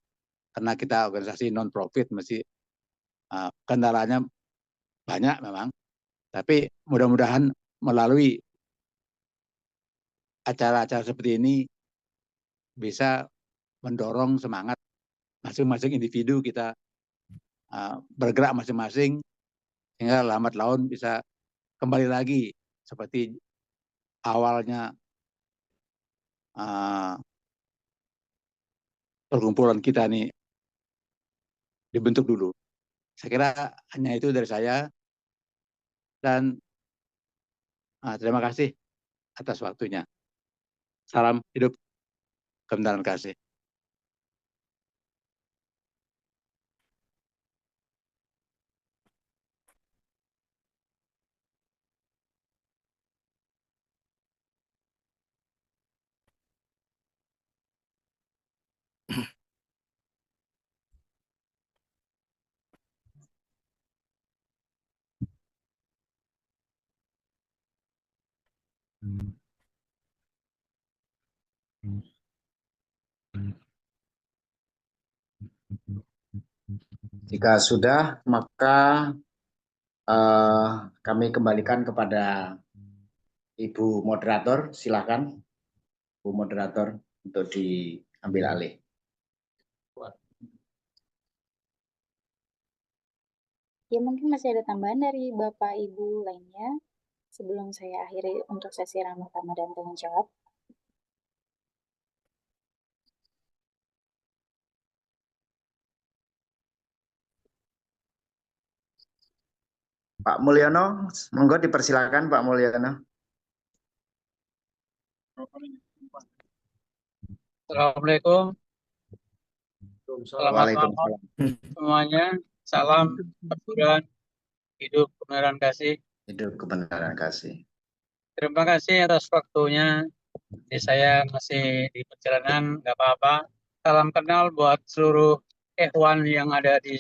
Speaker 12: karena kita organisasi non-profit, mesti kendalanya banyak memang. Tapi mudah-mudahan melalui acara-acara seperti ini bisa mendorong semangat masing-masing individu kita bergerak masing-masing, sehingga lambat laun bisa kembali lagi seperti awalnya perkumpulan kita nih dibentuk dulu. Saya kira hanya itu dari saya, dan terima kasih atas waktunya. Salam hidup kebenaran kasih.
Speaker 8: Jika sudah, maka kami kembalikan kepada Ibu Moderator. Silakan, Bu Moderator, untuk diambil alih.
Speaker 5: Ya, mungkin masih ada tambahan dari Bapak Ibu lainnya sebelum saya akhiri untuk sesi ramah tamah dan tanya jawab.
Speaker 8: Pak Mulyono, monggo dipersilakan Pak Mulyono.
Speaker 13: Assalamualaikum. Selamat malam semuanya. Salam perguruan hidup kebenaran kasih.
Speaker 8: Hidup kebenaran kasih.
Speaker 13: Terima kasih atas waktunya. Jadi saya masih di perjalanan, nggak apa-apa. Salam kenal buat seluruh ikhwan yang ada di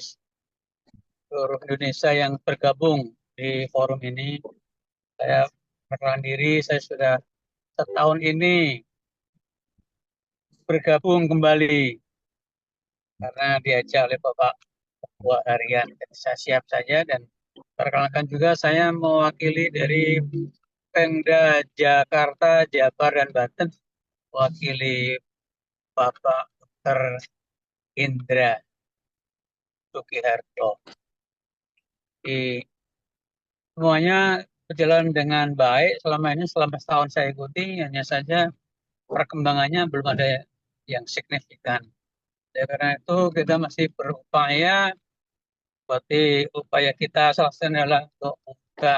Speaker 13: seluruh Indonesia yang bergabung di forum ini. Saya perkenalkan diri, saya sudah setahun ini bergabung kembali karena diajak oleh Bapak Ketua Harian. Jadi saya siap saja, dan perkenalkan juga saya mewakili dari Pemda Jakarta, Jabar, dan Banten, mewakili Bapak Dr. Indra Sugiharto. Semuanya berjalan dengan baik selama ini, selama setahun saya ikuti, hanya saja perkembangannya belum ada yang signifikan. Karena itu kita masih berupaya, seperti upaya kita salah satunya adalah untuk membuka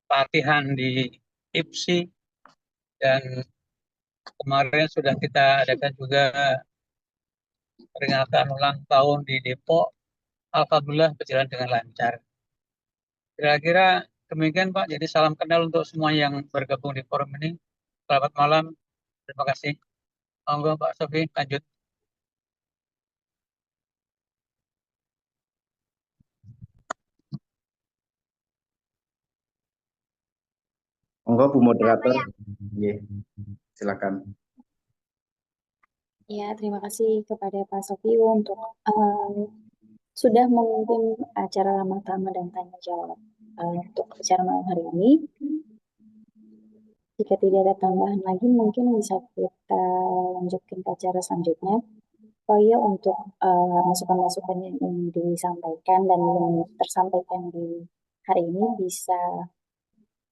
Speaker 13: pelatihan di IPSI, dan kemarin sudah kita adakan juga peringatan ulang tahun di Depok. Alhamdulillah berjalan dengan lancar. Kira-kira demikian Pak, jadi salam kenal untuk semua yang bergabung di forum ini. Selamat malam, terima kasih. Monggo Pak Sofi, lanjut.
Speaker 8: Monggo Bu Moderator. Silakan.
Speaker 5: Ya, terima kasih kepada Pak Sofi untuk sudah memimpin acara ramah tamah dan tanya jawab untuk acara malam hari ini. Jika tidak ada tambahan lagi, mungkin bisa kita lanjutkan ke acara selanjutnya. Oh iya, untuk masukan-masukan yang ingin disampaikan dan yang tersampaikan di hari ini bisa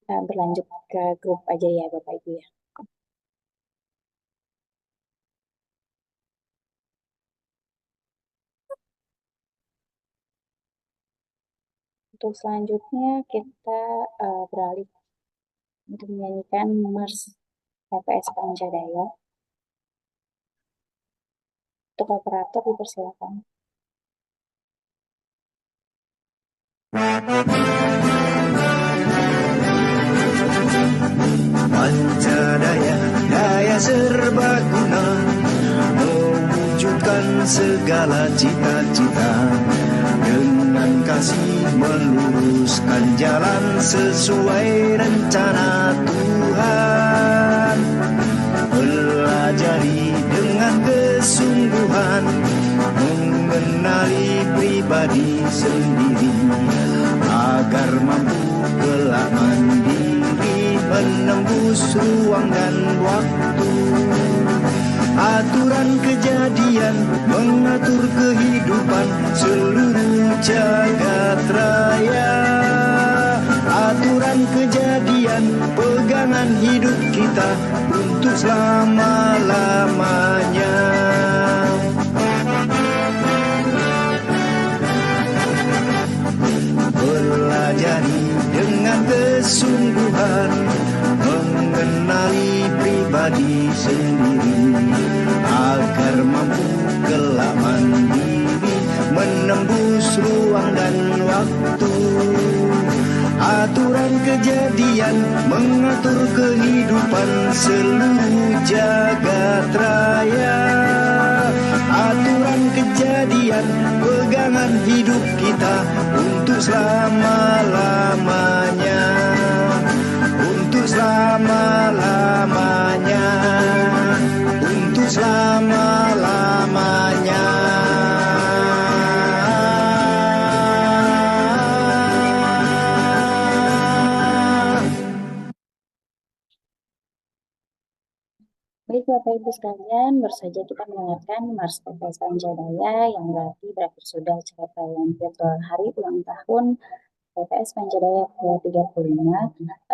Speaker 5: berlanjut ke grup aja ya Bapak Ibu ya. Untuk selanjutnya kita beralih untuk menyanyikan Mars TPS Pancadaya. Untuk operator dipersilakan.
Speaker 14: Pancadaya, daya serbaguna, mewujudkan segala cita-cita, dengan kasih meluruskan jalan sesuai rencana Tuhan. Pelajari dengan kesungguhan, mengenali pribadi sendiri, agar mampu kelak mandiri, menembus ruang dan waktu. Aturan kejadian mengatur kehidupan seluruh jagat raya. Aturan kejadian pegangan hidup kita untuk selama-lamanya. Pelajari dengan kesungguhan, mengenali pribadi sendiri, agar mampu kelak mandiri, menembus ruang dan waktu. Aturan kejadian mengatur kehidupan seluruh jagat raya. Aturan kejadian pegangan hidup kita untuk selama-lamanya. Untuk selama-lamanya. Untuk selama-lamanya.
Speaker 5: Baik Bapak Ibu sekalian, baru saja kita mendengarkan Mars TPS Pancadaya yang berarti berakhir sudah acara perayaan virtual hari ulang tahun TPS Pancadaya ke-35.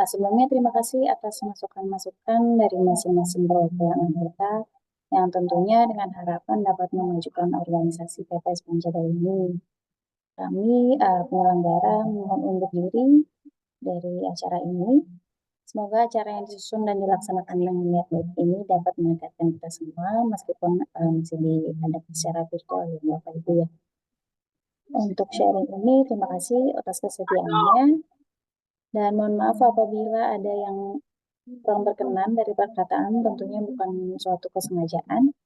Speaker 5: Sebelumnya terima kasih atas masukan-masukan dari masing-masing perwakilan anggota yang tentunya dengan harapan dapat memajukan organisasi TPS Pancadaya ini. Kami penyelenggara mohon undur diri dari acara ini. Semoga acara yang disusun dan dilaksanakan dengan niat baik ini dapat meningkatkan kita semua meskipun masih diadakan secara virtual ya Bapak Ibu ya. Untuk sharing ini terima kasih atas kesediaannya dan mohon maaf apabila ada yang kurang berkenan dari perkataan, tentunya bukan suatu kesengajaan.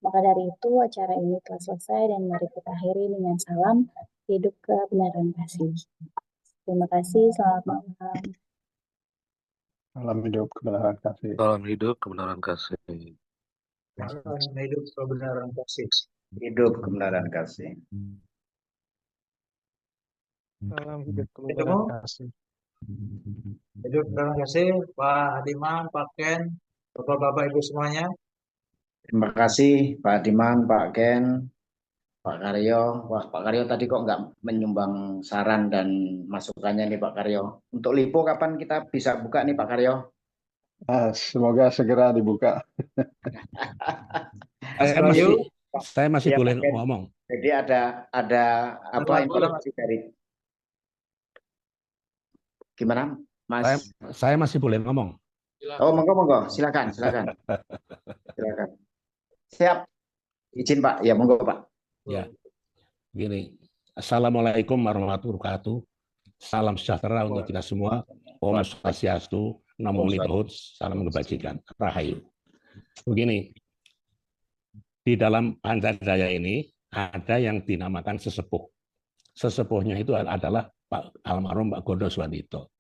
Speaker 5: Maka dari itu acara ini telah selesai dan mari kita akhiri dengan salam hidup kebenaran kasih. Terima kasih, selamat malam.
Speaker 15: Salam hidup kebenaran kasih.
Speaker 16: Salam hidup kebenaran kasih.
Speaker 6: Salam hidup kebenaran kasih.
Speaker 8: Hidup kebenaran kasih.
Speaker 15: Salam hidup kebenaran kasih.
Speaker 6: Hidup kebenaran kasih Pak Hadiman, Pak Ken, Bapak-bapak Ibu semuanya.
Speaker 8: Terima kasih Pak Hadiman, Pak Ken, Pak Karyo. Wah, Pak Karyo tadi kok nggak menyumbang saran dan masukannya nih Pak Karyo. Untuk LIPO kapan kita bisa buka nih Pak Karyo?
Speaker 15: Semoga segera dibuka.
Speaker 3: Saya masih boleh ngomong.
Speaker 8: Jadi ada apa informasi dari gimana Mas?
Speaker 3: Saya masih boleh ngomong.
Speaker 8: Oh, monggo, silakan. Silakan. Siap. Izin Pak. Ya, monggo Pak.
Speaker 3: Ya, gini. Assalamualaikum warahmatullahi wabarakatuh. Salam sejahtera untuk kita semua. Om Swastiastu, Namo Buddhaya, salam kebajikan. Rahayu. Begini, di dalam Pancadaya ini ada yang dinamakan sesepuh. Sesepuhnya itu adalah Pak almarhum Pak Gondo Swandito.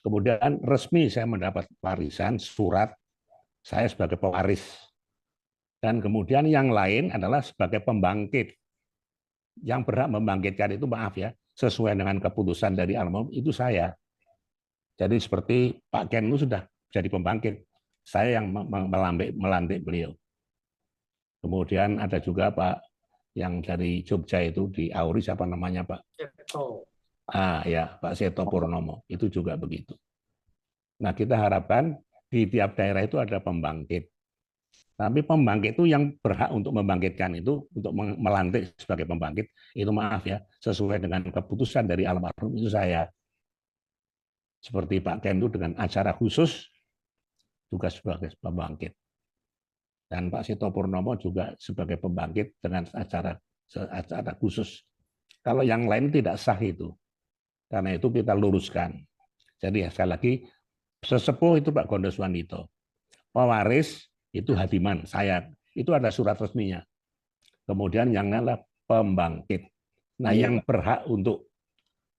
Speaker 3: Kemudian resmi saya mendapat warisan surat saya sebagai pewaris. Dan kemudian yang lain adalah sebagai pembangkit. Yang berhak membangkitkan itu maaf ya, sesuai dengan keputusan dari almarhum itu saya. Jadi seperti Pak Ken itu sudah jadi pembangkit, saya yang melantik beliau. Kemudian ada juga Pak yang dari Jogja itu di Auri siapa namanya Pak?
Speaker 2: Seto.
Speaker 3: Ya Pak Seto Purnomo itu juga begitu. Nah kita harapkan di tiap daerah itu ada pembangkit. Tapi pembangkit itu yang berhak untuk membangkitkan itu, untuk melantik sebagai pembangkit, itu maaf ya, sesuai dengan keputusan dari almarhum itu saya. Seperti Pak Ken itu dengan acara khusus, juga sebagai pembangkit. Dan Pak Sito Purnomo juga sebagai pembangkit dengan acara khusus. Kalau yang lain tidak sah itu. Karena itu kita luruskan. Jadi sekali lagi, sesepuh itu Pak Gondo Swandito. Pewaris itu Hadiman, saya. Itu ada surat resminya. Kemudian yang adalah pembangkit. Nah, yang berhak untuk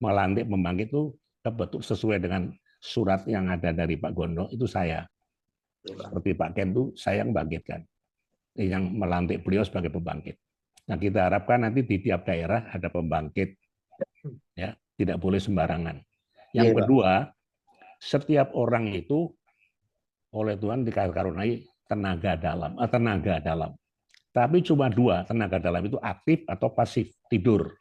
Speaker 3: melantik pembangkit itu betul sesuai dengan surat yang ada dari Pak Gondo, itu saya. Seperti Pak Ken itu saya yang membangkitkan. Yang melantik beliau sebagai pembangkit. Nah, kita harapkan nanti di tiap daerah ada pembangkit. Ya, tidak boleh sembarangan. Yang kedua, setiap orang itu oleh Tuhan dikaruniai tenaga dalam. Tapi cuma dua tenaga dalam itu, aktif atau pasif, tidur.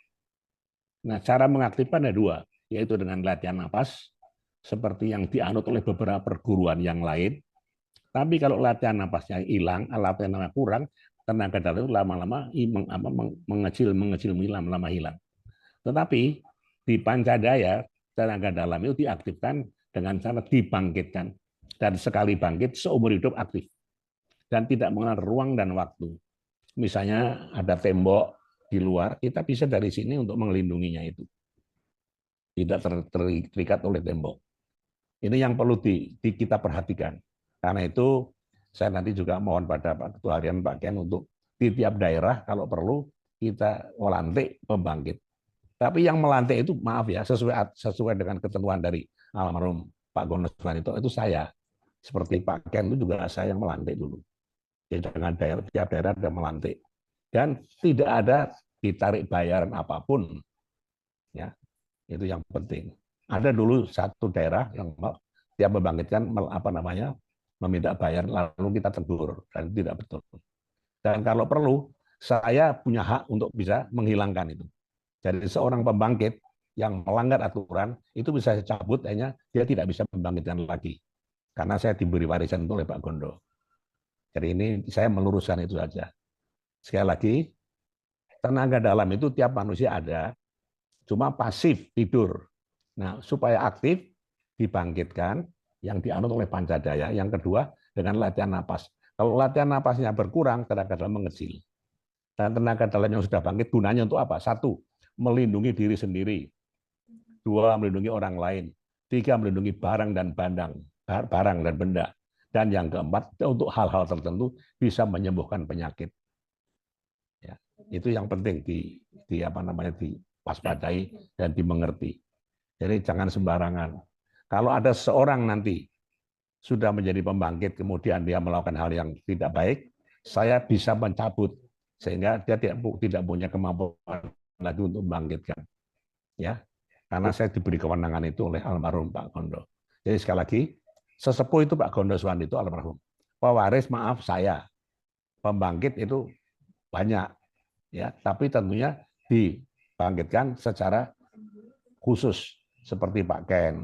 Speaker 3: Nah, cara mengaktifkan ada dua, yaitu dengan latihan napas, seperti yang dianut oleh beberapa perguruan yang lain. Tapi kalau latihan napasnya hilang, latihan napasnya kurang, tenaga dalam itu lama-lama mengecil, lama-lama hilang. Tetapi di Pancadaya, tenaga dalam itu diaktifkan dengan cara dibangkitkan. Dan sekali bangkit, seumur hidup aktif. Dan tidak mengenal ruang dan waktu. Misalnya ada tembok di luar, kita bisa dari sini untuk melindunginya itu. Tidak terikat oleh tembok. Ini yang perlu kita perhatikan. Karena itu, saya nanti juga mohon pada Pak Ketua Harian Pak Ken untuk di tiap daerah, kalau perlu, kita melantik pembangkit. Tapi yang melantik itu, maaf ya, sesuai dengan ketentuan dari almarhum Pak Gondo Swandito, itu saya. Seperti Pak Ken itu juga saya yang melantik dulu. Jadi dengan tiap daerah ada melantik. Dan tidak ada ditarik bayaran apapun. Ya, itu yang penting. Ada dulu satu daerah yang tiap membangkitkan meminta bayar, lalu kita tegur, dan tidak betul. Dan kalau perlu, saya punya hak untuk bisa menghilangkan itu. Jadi seorang pembangkit yang melanggar aturan, itu bisa saya cabut, hanya dia tidak bisa membangkitkan lagi. Karena saya diberi warisan oleh Pak Gondo. Jadi ini saya meluruskan itu saja. Sekali lagi, tenaga dalam itu tiap manusia ada, cuma pasif, tidur. Nah, supaya aktif, dibangkitkan, yang dianut oleh Pancadaya. Yang kedua, dengan latihan napas. Kalau latihan napasnya berkurang, tenaga dalam mengecil. Dan tenaga dalam yang sudah bangkit, gunanya untuk apa? Satu, melindungi diri sendiri. Dua, melindungi orang lain. Tiga, melindungi barang dan benda. Dan yang keempat, untuk hal-hal tertentu bisa menyembuhkan penyakit. Ya, itu yang penting diwaspadai dan dimengerti. Jadi jangan sembarangan. Kalau ada seorang nanti sudah menjadi pembangkit, kemudian dia melakukan hal yang tidak baik, saya bisa mencabut sehingga dia tidak punya kemampuan lagi untuk membangkitkan. Ya, karena saya diberi kewenangan itu oleh almarhum Pak Gondo. Jadi sekali lagi, sesepuh itu Pak Gondo Swandito almarhum. Pewaris maaf saya. Pembangkit itu banyak, ya, tapi tentunya dibangkitkan secara khusus seperti Pak Ken,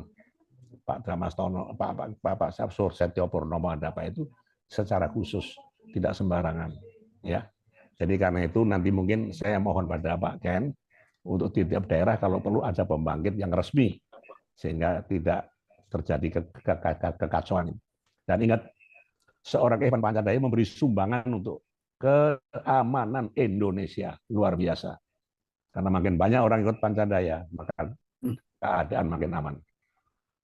Speaker 3: Pak Dramastono, Pak Setio Purnomo ada Pak itu secara khusus, tidak sembarangan, ya. Jadi karena itu nanti mungkin saya mohon pada Pak Ken untuk di tiap daerah kalau perlu ada pembangkit yang resmi sehingga tidak terjadi kekacauan. Dan ingat, seorang Ivan Pancadaya memberi sumbangan untuk keamanan Indonesia luar biasa. Karena makin banyak orang ikut Pancadaya, maka keadaan makin aman.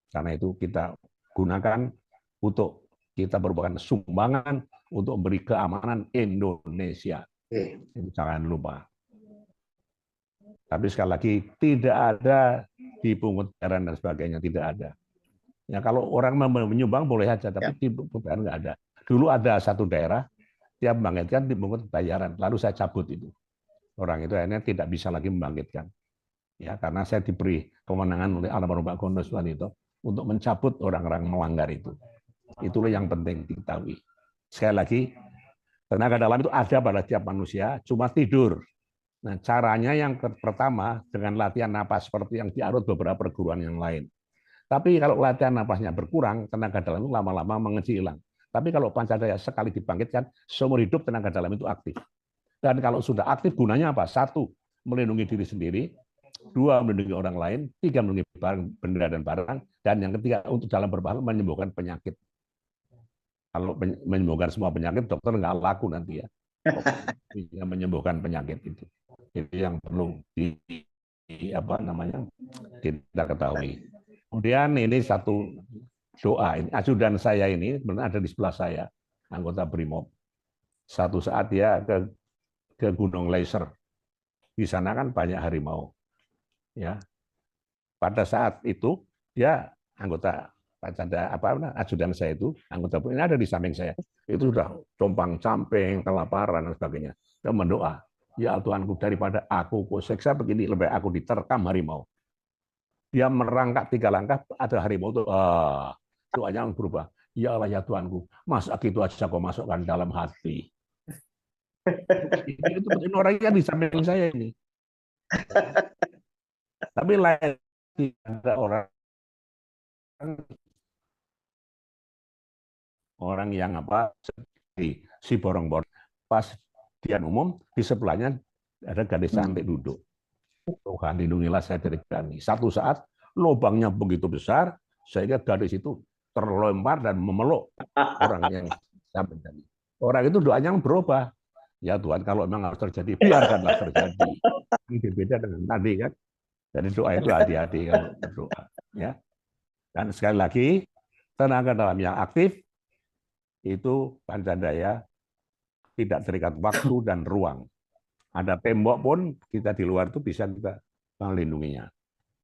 Speaker 3: Karena itu kita gunakan untuk kita merupakan sumbangan untuk memberi keamanan Indonesia. Jangan lupa. Tapi sekali lagi, tidak ada dipungut bayaran dan sebagainya, tidak ada. Ya, kalau orang menyumbang boleh saja, tapi dipungut bayaran nggak ada. Dulu ada satu daerah, dia membangkitkan dipungut bayaran, lalu saya cabut itu. Orang itu akhirnya tidak bisa lagi membangkitkan. Ya, karena saya diberi kewenangan oleh almarhum Pak Gondo Swandito untuk mencabut orang-orang melanggar itu. Itulah yang penting diketahui. Sekali lagi, tenaga dalam itu ada pada tiap manusia, cuma tidur. Nah, caranya yang pertama dengan latihan napas seperti yang dianut beberapa perguruan yang lain. Tapi kalau latihan napasnya berkurang, tenaga dalam itu lama-lama mengecil hilang. Tapi kalau Pancadaya sekali dibangkitkan, seumur hidup tenaga dalam itu aktif. Dan kalau sudah aktif, gunanya apa? Satu, melindungi diri sendiri. Dua, melindungi orang lain. Tiga, melindungi barang, benda dan barang. Dan yang ketiga, untuk dalam berbahaya menyembuhkan penyakit. Kalau menyembuhkan semua penyakit, dokter nggak laku nanti ya. Bisa menyembuhkan penyakit itu. Itu yang perlu kita ketahui. Kemudian ini satu doa. Ini ajudan saya ini benar ada di sebelah saya, anggota Brimob. Satu saat dia ke Gunung Laser. Di sana kan banyak harimau. Ya. Pada saat itu dia anggota ajudan saya itu, anggota ini ada di samping saya. Itu sudah compang-camping, kelaparan dan sebagainya. Dia mendoa, ya Tuhanku, daripada aku siksa begini, lebih aku diterkam harimau. Dia merangkak 3 langkah, ada harimau itu, doanya berubah. Ya Allah ya Tuhanku, masa gitu aja kau masukkan dalam hati. Itu betul orangnya di samping saya ini. Tapi lain ada orang yang si borong-borong pas dian umum di sebelahnya ada gadis cantik duduk. Tuhan lindungilah saya dari kami. Satu saat lubangnya begitu besar sehingga gadis itu terlempar dan memeluk orang yang samping tadi. Orang itu doanya berubah. Ya Tuhan, kalau memang harus terjadi, biarkanlah terjadi. Ini berbeda dengan tadi kan. Jadi doa itu hati-hati kalau berdoa. Ya. Dan sekali lagi, tenaga dalam yang aktif itu Pancadaya tidak terikat waktu dan ruang. Ada tembok pun kita di luar itu bisa kita melindunginya.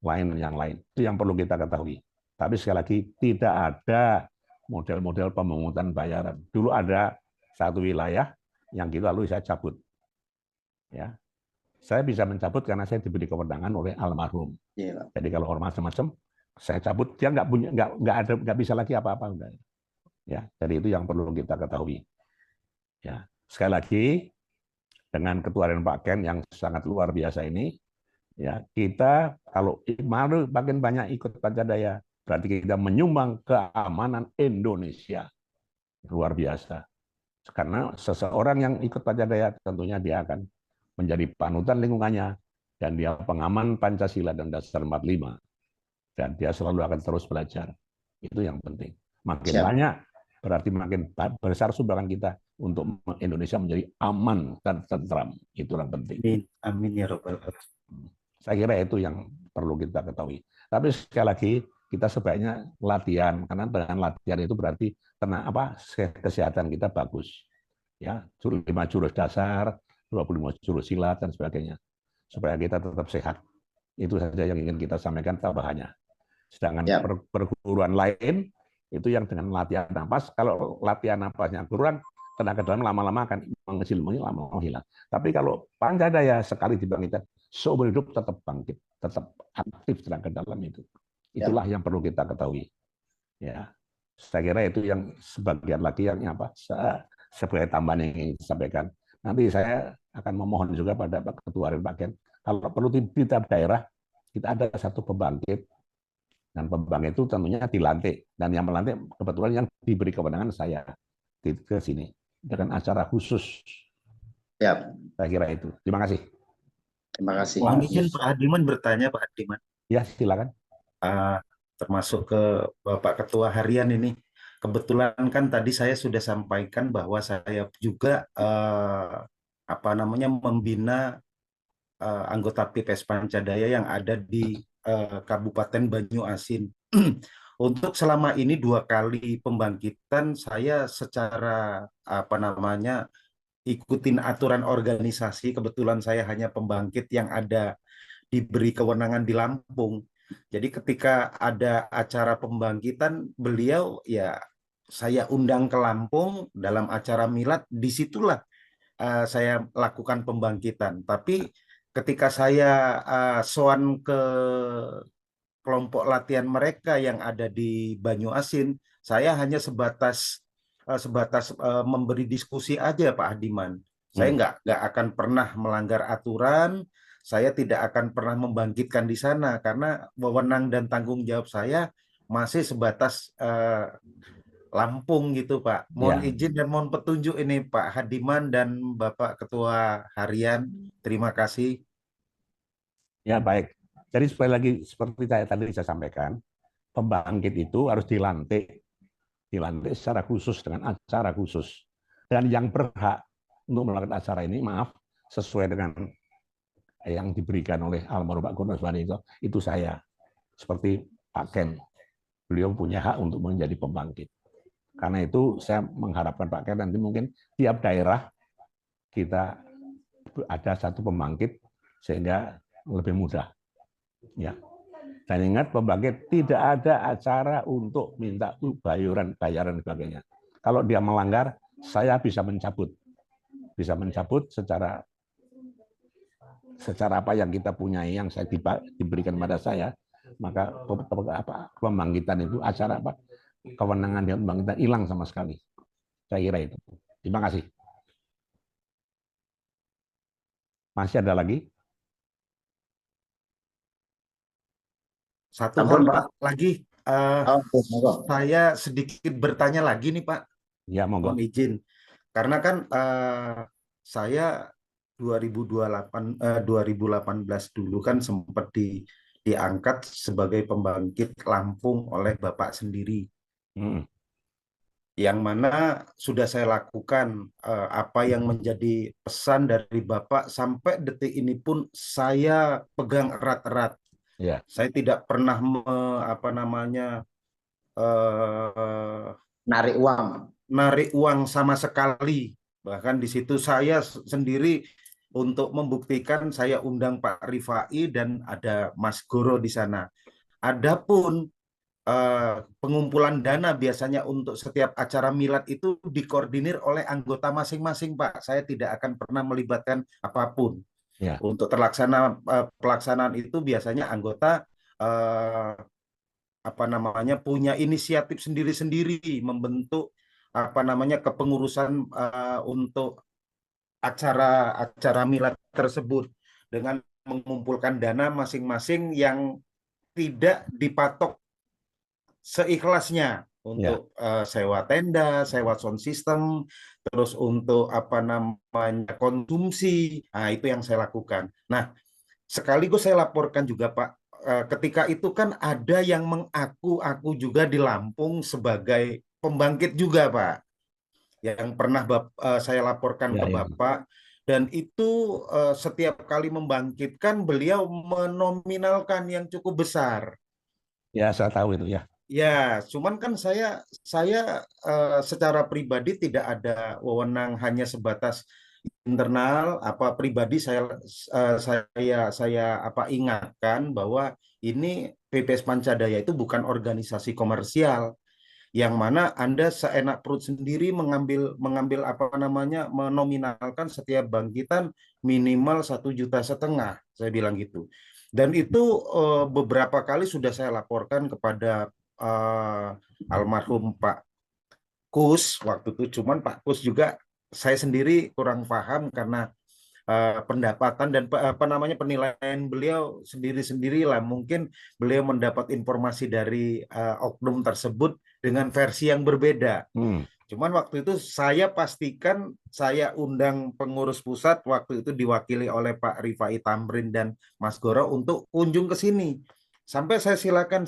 Speaker 3: Yang lain. Itu yang perlu kita ketahui. Tapi sekali lagi tidak ada model-model pemungutan bayaran. Dulu ada satu wilayah yang gitu lalu saya cabut. Ya. Saya bisa mencabut karena saya diberi kewenangan oleh almarhum. Jadi kalau ormas macam-macam saya cabut, dia nggak bisa lagi apa-apa. Ya, jadi itu yang perlu kita ketahui. Ya, sekali lagi dengan ketuaan Pak Ken yang sangat luar biasa ini, ya kita kalau makin banyak ikut Pancadaya, berarti kita menyumbang keamanan Indonesia. Luar biasa. Karena seseorang yang ikut Pancadaya tentunya dia akan menjadi panutan lingkungannya dan dia pengaman Pancasila dan Dasar 45. Dan dia selalu akan terus belajar. Itu yang penting. Makin banyak berarti makin besar sumbangan kita untuk Indonesia menjadi aman dan tentram. Itu yang penting.
Speaker 9: Amin ya Rabbal Alamin.
Speaker 3: Saya kira itu yang perlu kita ketahui. Tapi sekali lagi kita sebaiknya latihan, karena dengan latihan itu berarti kesehatan kita bagus. Ya, 5 jurus dasar, 25 jurus silat dan sebagainya. Supaya kita tetap sehat. Itu saja yang ingin kita sampaikan tambahannya. Sedangkan perguruan lain itu yang dengan latihan napas, kalau latihan napasnya kurang, tenaga dalam lama-lama akan mengecil-mengecil, lama-lama hilang. Tapi kalau Pancadaya sekali dibangkitkan, seumur hidup tetap bangkit, tetap aktif tenaga dalam itu. Itulah yang perlu kita ketahui. Ya, saya kira itu yang sebagian lagi yang sebagai tambahan yang ingin disampaikan. Nanti saya akan memohon juga pada Pak Ketua dan Pak Ken, kalau perlu di tiap daerah kita ada satu pembangkit. Dan pembangkit itu tentunya dilantik. Dan yang melantik kebetulan yang diberi kewenangan saya ke sini. Dengan acara khusus. Saya kira itu. Terima kasih.
Speaker 8: Terima kasih.
Speaker 9: Mohon izin Pak Hadiman bertanya, Pak Hadiman.
Speaker 3: Ya, silakan.
Speaker 9: Termasuk ke Bapak Ketua Harian ini. Kebetulan kan tadi saya sudah sampaikan bahwa saya juga membina anggota PPS Pancadaya yang ada di Kabupaten Banyuasin. Untuk selama ini 2 kali pembangkitan saya secara ikutin aturan organisasi. Kebetulan saya hanya pembangkit yang ada diberi kewenangan di Lampung. Jadi ketika ada acara pembangkitan beliau ya saya undang ke Lampung dalam acara milad, disitulah saya lakukan pembangkitan. Tapi ketika saya soan ke kelompok latihan mereka yang ada di Banyuasin, saya hanya sebatas memberi diskusi aja Pak Hadiman. Saya nggak akan pernah melanggar aturan, saya tidak akan pernah membangkitkan di sana karena wewenang dan tanggung jawab saya masih sebatas Lampung gitu Pak. Mohon izin dan mohon petunjuk ini Pak Hadiman dan Bapak Ketua Harian. Terima kasih.
Speaker 3: Ya baik. Jadi sekali lagi seperti tadi saya sampaikan, pembangkit itu harus dilantik dilantik secara khusus dengan acara khusus. Dan yang berhak untuk melakukan acara ini, maaf, sesuai dengan yang diberikan oleh almarhum Pak Gubernur Subandi itu saya. Seperti Pak Ken, beliau punya hak untuk menjadi pembangkit. Karena itu saya mengharapkan Pak Ken nanti mungkin tiap daerah kita ada satu pembangkit sehingga lebih mudah. Ya. Dan ingat, pembangkit tidak ada acara untuk minta bayaran dan sebagainya. Kalau dia melanggar, saya bisa mencabut secara apa yang kita punyai, yang saya diberikan pada saya, maka pembangkitan itu acara apa, kewenangan yang pembangkitan hilang sama sekali. Saya kira itu. Terima kasih. Masih ada lagi?
Speaker 9: Satu hal Pak lagi, saya sedikit bertanya lagi nih Pak.
Speaker 3: Ya, monggo.
Speaker 9: Mohon izin, karena kan saya 2018 dulu kan sempat diangkat sebagai pembangkit Lampung oleh Bapak sendiri. Yang mana sudah saya lakukan apa yang menjadi pesan dari Bapak sampai detik ini pun saya pegang erat-erat.
Speaker 3: Ya.
Speaker 9: Saya tidak pernah narik uang sama sekali. Bahkan di situ saya sendiri untuk membuktikan, saya undang Pak Rifai dan ada Mas Goro di sana. Adapun pengumpulan dana biasanya untuk setiap acara milad itu dikoordinir oleh anggota masing-masing, Pak. Saya tidak akan pernah melibatkan apapun.
Speaker 3: Ya.
Speaker 9: Untuk pelaksanaan itu biasanya anggota punya inisiatif sendiri-sendiri membentuk kepengurusan untuk acara milad tersebut dengan mengumpulkan dana masing-masing yang tidak dipatok seikhlasnya untuk sewa tenda, sewa sound system, terus untuk konsumsi. Nah, itu yang saya lakukan. Nah, sekaligus saya laporkan juga Pak, ketika itu kan ada yang mengaku juga di Lampung sebagai pembangkit juga Pak, yang pernah saya laporkan ke Bapak. Dan itu setiap kali membangkitkan beliau menominalkan yang cukup besar.
Speaker 3: Ya, saya tahu itu ya.
Speaker 9: Ya, cuman kan saya secara pribadi tidak ada wewenang, hanya sebatas internal. Pribadi saya ingatkan bahwa ini PPS Pancadaya itu bukan organisasi komersial yang mana Anda seenak perut sendiri mengambil menominalkan setiap bangkitan minimal 1,5 juta, saya bilang gitu. Dan itu beberapa kali sudah saya laporkan kepada almarhum Pak Kus waktu itu. Cuman Pak Kus juga saya sendiri kurang paham karena pendapatan dan penilaian beliau sendiri-sendiri lah. Mungkin beliau mendapat informasi dari oknum tersebut dengan versi yang berbeda. Cuman waktu itu saya pastikan, saya undang pengurus pusat waktu itu diwakili oleh Pak Rifai Tamrin dan Mas Goro untuk kunjung ke sini. Sampai saya silakan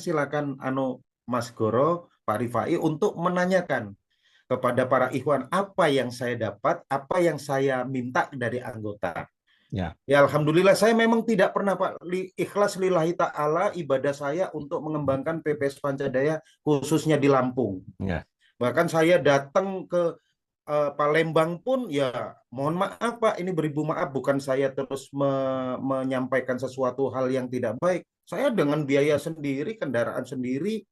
Speaker 9: Mas Goro, Pak Rifai untuk menanyakan kepada para ikhwan apa yang saya dapat, apa yang saya minta dari anggota. Ya, alhamdulillah saya memang tidak pernah Pak, ikhlas lillahi ta'ala ibadah saya untuk mengembangkan PPS Pancadaya khususnya di Lampung.
Speaker 3: Ya.
Speaker 9: Bahkan saya datang ke Palembang pun ya mohon maaf Pak, ini beribu maaf, bukan saya terus menyampaikan sesuatu hal yang tidak baik. Saya dengan biaya sendiri, kendaraan sendiri,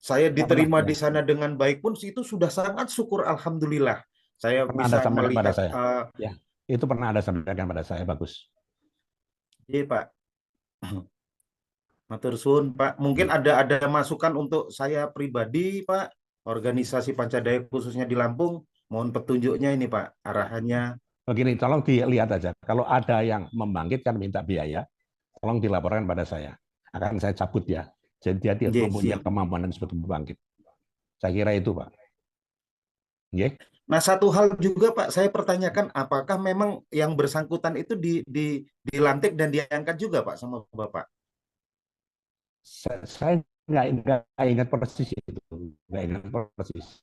Speaker 9: saya diterima di sana dengan baik pun itu sudah sangat syukur, alhamdulillah. Saya
Speaker 3: pernah
Speaker 9: bisa
Speaker 3: ada
Speaker 9: melihat
Speaker 3: pada saya. Ya, itu pernah ada sampaikan pada saya, bagus.
Speaker 9: Iya Pak. Matur suwun Pak. Mungkin ada masukan untuk saya pribadi Pak, organisasi Pancadaya khususnya di Lampung. Mohon petunjuknya ini Pak, arahannya.
Speaker 3: Begini, tolong dilihat aja. Kalau ada yang membangkitkan minta biaya, tolong dilaporkan pada saya. Akan saya cabut ya. Jadi dia tidak mempunyai kemampuan sebagai pembangkit. Saya kira itu, Pak. Yeah.
Speaker 9: Nah, satu hal juga, Pak, saya pertanyakan, apakah memang yang bersangkutan itu dilantik dan diangkat juga, Pak, sama Bapak?
Speaker 3: Saya nggak ingat persis itu. nggak ingat persis.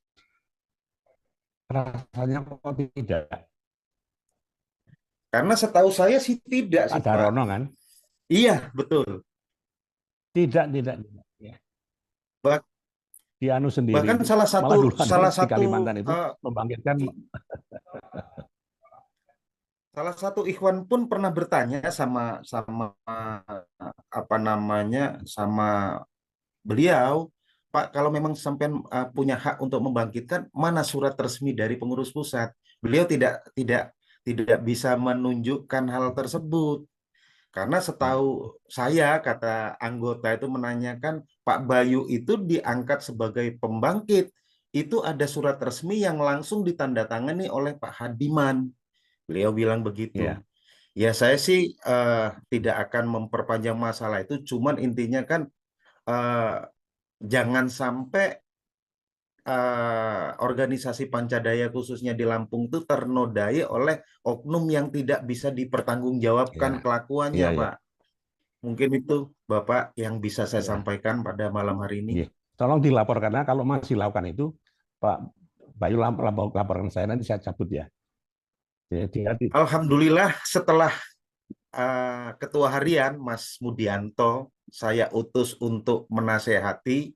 Speaker 3: Rasanya kok tidak.
Speaker 9: Karena setahu saya sih tidak sih,
Speaker 3: Pak Darono
Speaker 9: Pak.
Speaker 3: kan?
Speaker 9: Iya, betul.
Speaker 3: Tidak. Ya. Di anu sendiri.
Speaker 9: Bahkan salah
Speaker 3: Malah dulu
Speaker 9: satu
Speaker 3: di Kalimantan itu membangkitkan.
Speaker 9: Salah satu ikhwan pun pernah bertanya sama apa namanya sama beliau, Pak, kalau memang sampean punya hak untuk membangkitkan, mana surat resmi dari pengurus pusat? Beliau tidak bisa menunjukkan hal tersebut. Karena setahu saya, kata anggota itu menanyakan, Pak Bayu itu diangkat sebagai pembangkit. Itu ada surat resmi yang langsung ditandatangani oleh Pak Hadiman. Beliau bilang begitu. Ya saya sih tidak akan memperpanjang masalah itu, cuman intinya kan jangan sampai organisasi Pancadaya khususnya di Lampung itu ternodai oleh oknum yang tidak bisa dipertanggungjawabkan kelakuannya, Pak. Mungkin itu Bapak yang bisa saya sampaikan pada malam hari ini.
Speaker 3: Tolong dilaporkan, karena kalau masih lakukan itu, Pak Bayu laporkan saya, nanti saya cabut ya.
Speaker 9: Alhamdulillah setelah Ketua Harian Mas Mudianto saya utus untuk menasehati,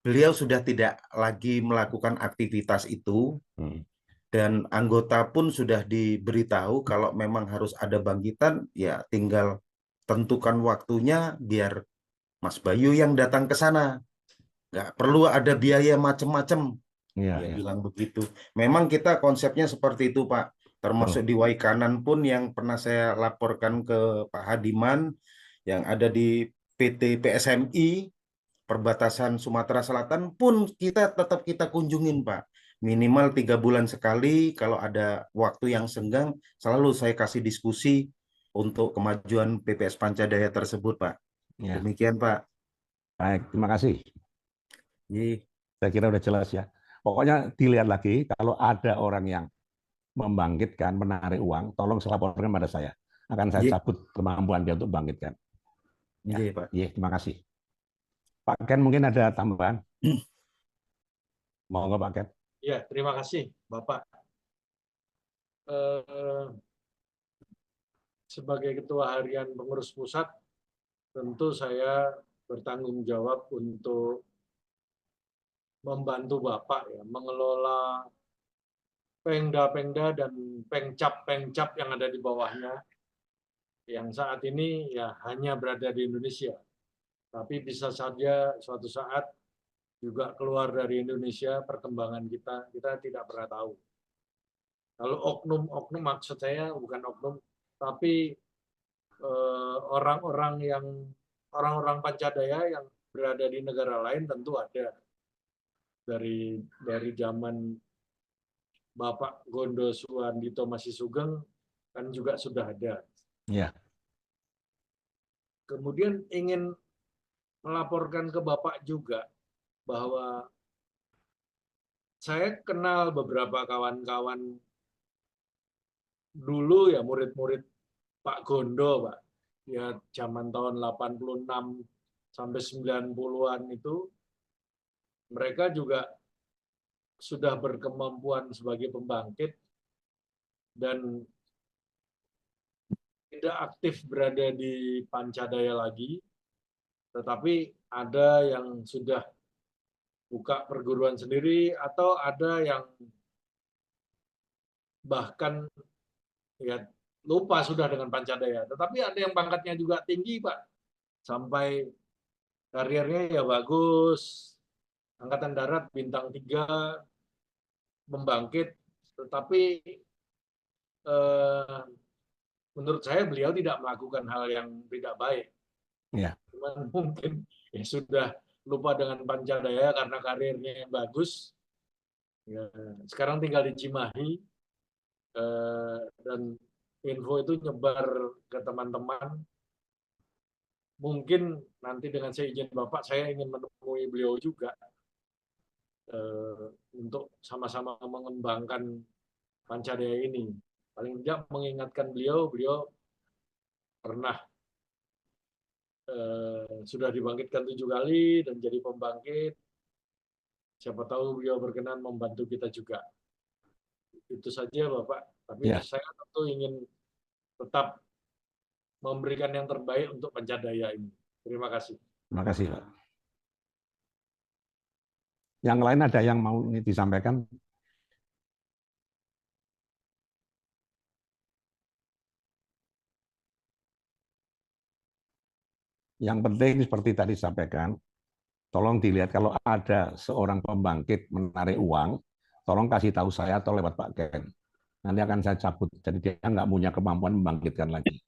Speaker 9: beliau sudah tidak lagi melakukan aktivitas itu, dan anggota pun sudah diberitahu kalau memang harus ada bangkitan, ya tinggal tentukan waktunya biar Mas Bayu yang datang ke sana. Nggak perlu ada biaya macam-macam. Dia bilang begitu. Memang kita konsepnya seperti itu, Pak. Termasuk di Waikanan pun yang pernah saya laporkan ke Pak Hadiman, yang ada di PT PSMI, perbatasan Sumatera Selatan pun tetap kita kunjungin, Pak. Minimal 3 bulan sekali, kalau ada waktu yang senggang, selalu saya kasih diskusi untuk kemajuan PPS Pancadaya tersebut, Pak. Demikian, Pak.
Speaker 3: Baik, terima kasih.
Speaker 9: Iya.
Speaker 3: Saya kira udah jelas ya. Pokoknya dilihat lagi, kalau ada orang yang membangkitkan, menarik uang, tolong laporkan pada saya. Akan saya cabut kemampuan dia untuk membangkitkan.
Speaker 9: Iya, Pak.
Speaker 3: Iya, terima kasih. Pak Ken mungkin ada tambahan? Mau nggak Pak Ken?
Speaker 2: Ya, terima kasih Bapak. Sebagai Ketua Harian Pengurus Pusat, tentu saya bertanggung jawab untuk membantu Bapak ya, mengelola pengda-pengda dan pengcap-pengcap yang ada di bawahnya, yang saat ini ya hanya berada di Indonesia. Tapi bisa saja suatu saat juga keluar dari Indonesia, perkembangan kita tidak pernah tahu. Kalau oknum-oknum, maksud saya bukan oknum, tapi orang-orang Pancadaya yang berada di negara lain tentu ada. Dari zaman Bapak Gondo Suwandito masih Sugeng kan juga sudah ada.
Speaker 3: Ya.
Speaker 2: Kemudian ingin melaporkan ke Bapak juga bahwa saya kenal beberapa kawan-kawan dulu ya, murid-murid Pak Gondo, Pak. Ya zaman tahun 86 sampai 90-an itu mereka juga sudah berkemampuan sebagai pembangkit dan tidak aktif berada di Pancadaya lagi, tetapi ada yang sudah buka perguruan sendiri atau ada yang bahkan ya lupa sudah dengan Pancadaya. Tetapi ada yang pangkatnya juga tinggi, Pak. Sampai karirnya ya bagus. Angkatan Darat bintang 3, membangkit, tetapi menurut saya beliau tidak melakukan hal yang tidak baik.
Speaker 3: Ya.
Speaker 2: Cuman mungkin ya sudah lupa dengan Pancadaya karena karirnya yang bagus. Ya, sekarang tinggal di Cimahi, dan info itu nyebar ke teman-teman. Mungkin nanti dengan seizin Bapak, saya ingin menemui beliau juga untuk sama-sama mengembangkan Pancadaya ini. Paling tidak mengingatkan beliau pernah sudah dibangkitkan 7 kali dan jadi pembangkit. Siapa tahu beliau berkenan membantu kita juga. Itu saja Bapak. Tapi
Speaker 3: Ya.
Speaker 2: saya tentu ingin tetap memberikan yang terbaik untuk Pancadaya ini. Terima kasih.
Speaker 3: Terima kasih, Pak. Yang lain ada yang mau ini disampaikan? Yang penting seperti tadi disampaikan, tolong dilihat kalau ada seorang pembangkit menarik uang, tolong kasih tahu saya atau lewat Pak Ken. Nanti akan saya cabut. Jadi dia nggak punya kemampuan membangkitkan lagi.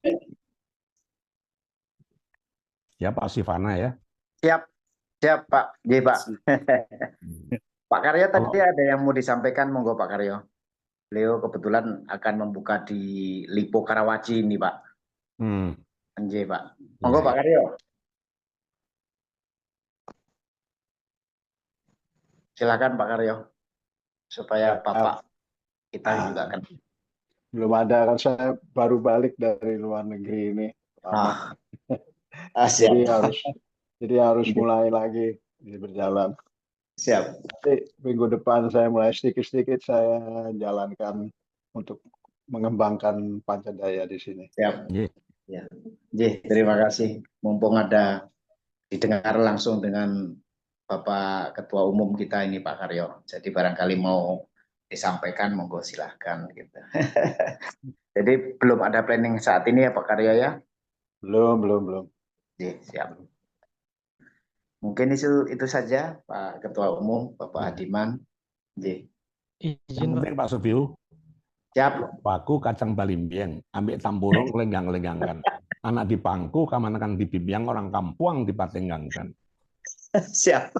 Speaker 3: Ya Pak Sivana ya.
Speaker 8: Siap Pak. Iya Pak. Pak Karyo tadi ada yang mau disampaikan, monggo Pak Karyo. Beliau kebetulan akan membuka di Lipo Karawaci ini Pak. Anjay Pak. Monggo Pak Karyo. Silakan Pak Karyo. Supaya Bapak kita juga kan.
Speaker 15: Belum ada, kan saya baru balik dari luar negeri ini. Jadi harus mulai lagi berjalan.
Speaker 8: Siap.
Speaker 15: Nanti minggu depan saya mulai sedikit-sedikit saya jalankan untuk mengembangkan Pancadaya di sini.
Speaker 8: Siap. Ya. Terima kasih. Mumpung ada didengar langsung dengan Bapak Ketua Umum kita ini Pak Karyo. Jadi barangkali mau disampaikan, monggo silahkan gitu. Jadi belum ada planning saat ini ya Pak Karyo ya?
Speaker 15: Belum.
Speaker 8: Siap. Mungkin itu saja Pak Ketua Umum, Bapak Hadiman.
Speaker 3: Yang penting Pak Subiu.
Speaker 8: Siap.
Speaker 3: Paku kacang balimbing, ambil tampurung lenggang-lenggangkan. Anak di pangku, kamanakan di bibiang, orang kampuang dipatenggangkan.
Speaker 8: Siap.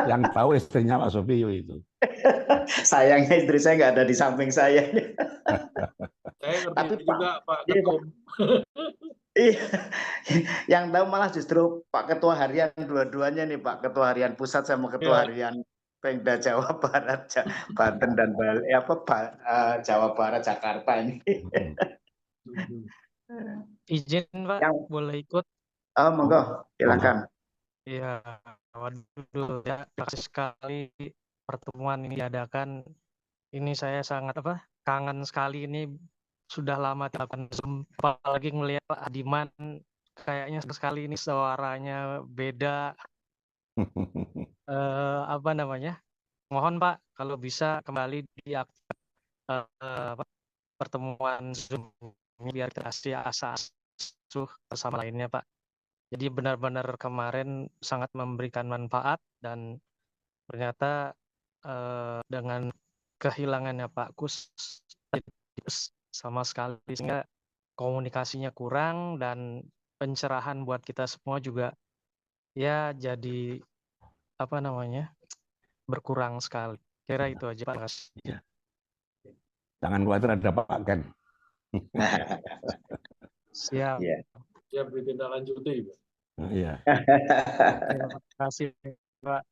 Speaker 3: Yang tahu istrinya Pak Subiu itu.
Speaker 8: Sayangnya istri saya nggak ada di samping saya.
Speaker 2: Saya ngerti juga Pak Ketum.
Speaker 8: Iya, yang tahu malah justru Pak Ketua Harian dua-duanya nih Pak Ketua Harian Pusat sama Ketua Harian Pemda Jawa Barat, Banten dan Bali, Jawa Barat, Jakarta ini.
Speaker 17: Izin Pak, boleh ikut?
Speaker 8: Monggo, silakan.
Speaker 17: Iya, waduh ya, terima sekali pertemuan ini diadakan. Ini saya sangat kangen sekali ini. Sudah lama tidak sempat lagi melihat Pak Adiman, kayaknya sekali ini suaranya beda. Mohon Pak kalau bisa kembali di pertemuan Zoom biar kita kasih asuh bersama lainnya Pak. Jadi benar-benar kemarin sangat memberikan manfaat dan ternyata dengan kehilangannya Pak Kus sama sekali sehingga komunikasinya kurang dan pencerahan buat kita semua juga ya jadi berkurang sekali. Kira itu aja Pak.
Speaker 3: Ya. Jangan khawatir ada Pak Ken.
Speaker 17: Siap.
Speaker 2: Siap ditindaklanjuti.
Speaker 3: Iya.
Speaker 17: Terima kasih Pak.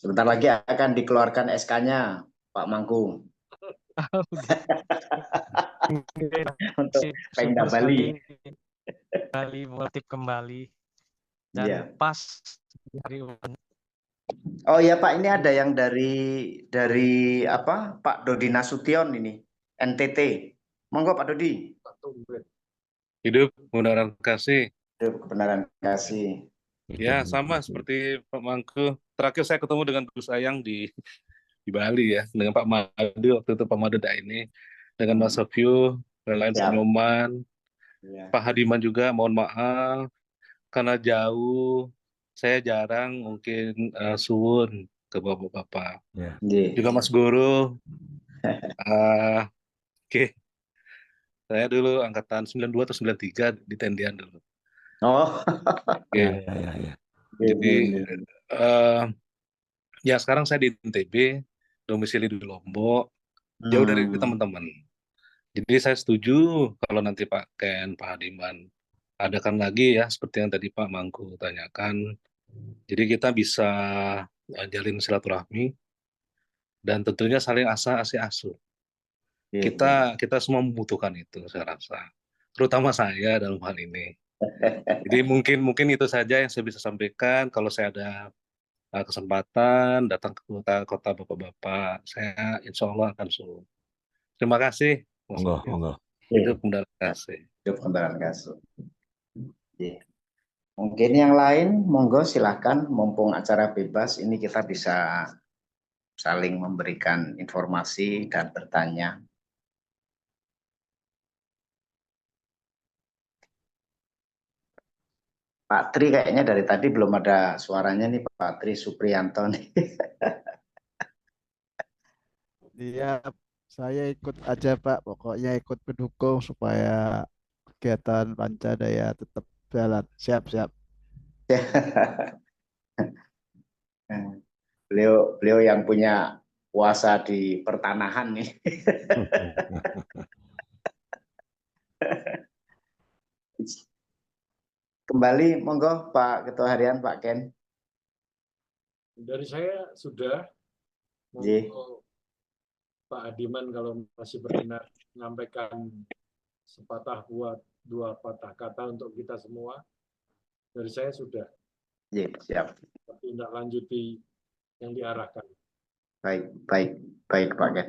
Speaker 8: Sebentar lagi akan dikeluarkan SK-nya Pak Mangku. Untuk Pemda Bali.
Speaker 17: Motif kembali dan pas hari ini.
Speaker 8: Oh ya Pak, ini ada yang dari Pak Dodi Nasution ini NTT. Monggo Pak Dodi.
Speaker 16: Hidup kebenaran kasih.
Speaker 8: Hidup kebenaran kasih.
Speaker 16: Ya sama seperti Pak Mangku. Terakhir saya ketemu dengan Gus Ayang di Bali ya, dengan Pak Madu waktu itu Pak Madu ini, dengan Mas Sofio, lain Sanoman, Pak Hadiman juga, mohon maaf karena jauh, saya jarang mungkin suwun ke bapak-bapak. Juga Mas Guru, saya dulu angkatan 92 atau 93 di Tendian dulu. Jadi ya sekarang saya di NTB, domisili di Lombok, jauh dari teman-teman. Jadi saya setuju kalau nanti Pak Ken, Pak Hadiman adakan lagi ya seperti yang tadi Pak Mangku tanyakan. Jadi kita bisa jalin silaturahmi dan tentunya saling asih asuh. Kita semua membutuhkan itu saya rasa. Terutama saya dalam hal ini. Jadi mungkin itu saja yang saya bisa sampaikan. Kalau saya ada kesempatan datang ke kota Bapak-Bapak. Saya insya Allah akan suruh. Terima kasih, Mas
Speaker 3: Monggo,
Speaker 16: Wahyu.
Speaker 3: monggo.
Speaker 16: Hidup Kembali Kasih.
Speaker 8: Hidup Kembali Kasih. Mungkin yang lain, monggo silahkan, mumpung acara bebas, ini kita bisa saling memberikan informasi dan bertanya. Pak Tri kayaknya dari tadi belum ada suaranya nih, Pak Tri Supriyanto nih.
Speaker 18: Iya, saya ikut aja Pak, pokoknya ikut mendukung supaya kegiatan Pancadaya tetap jalan. Siap.
Speaker 8: Beliau yang punya kuasa di pertanahan nih. Kembali, monggo Pak Ketua Harian, Pak Ken.
Speaker 2: Dari saya sudah. Monggo Pak Adiman kalau masih berkenan menyampaikan sepatah dua patah kata untuk kita semua. Dari saya sudah.
Speaker 8: Siap.
Speaker 2: Tapi tidak lanjuti yang diarahkan.
Speaker 8: Baik Pak Ken.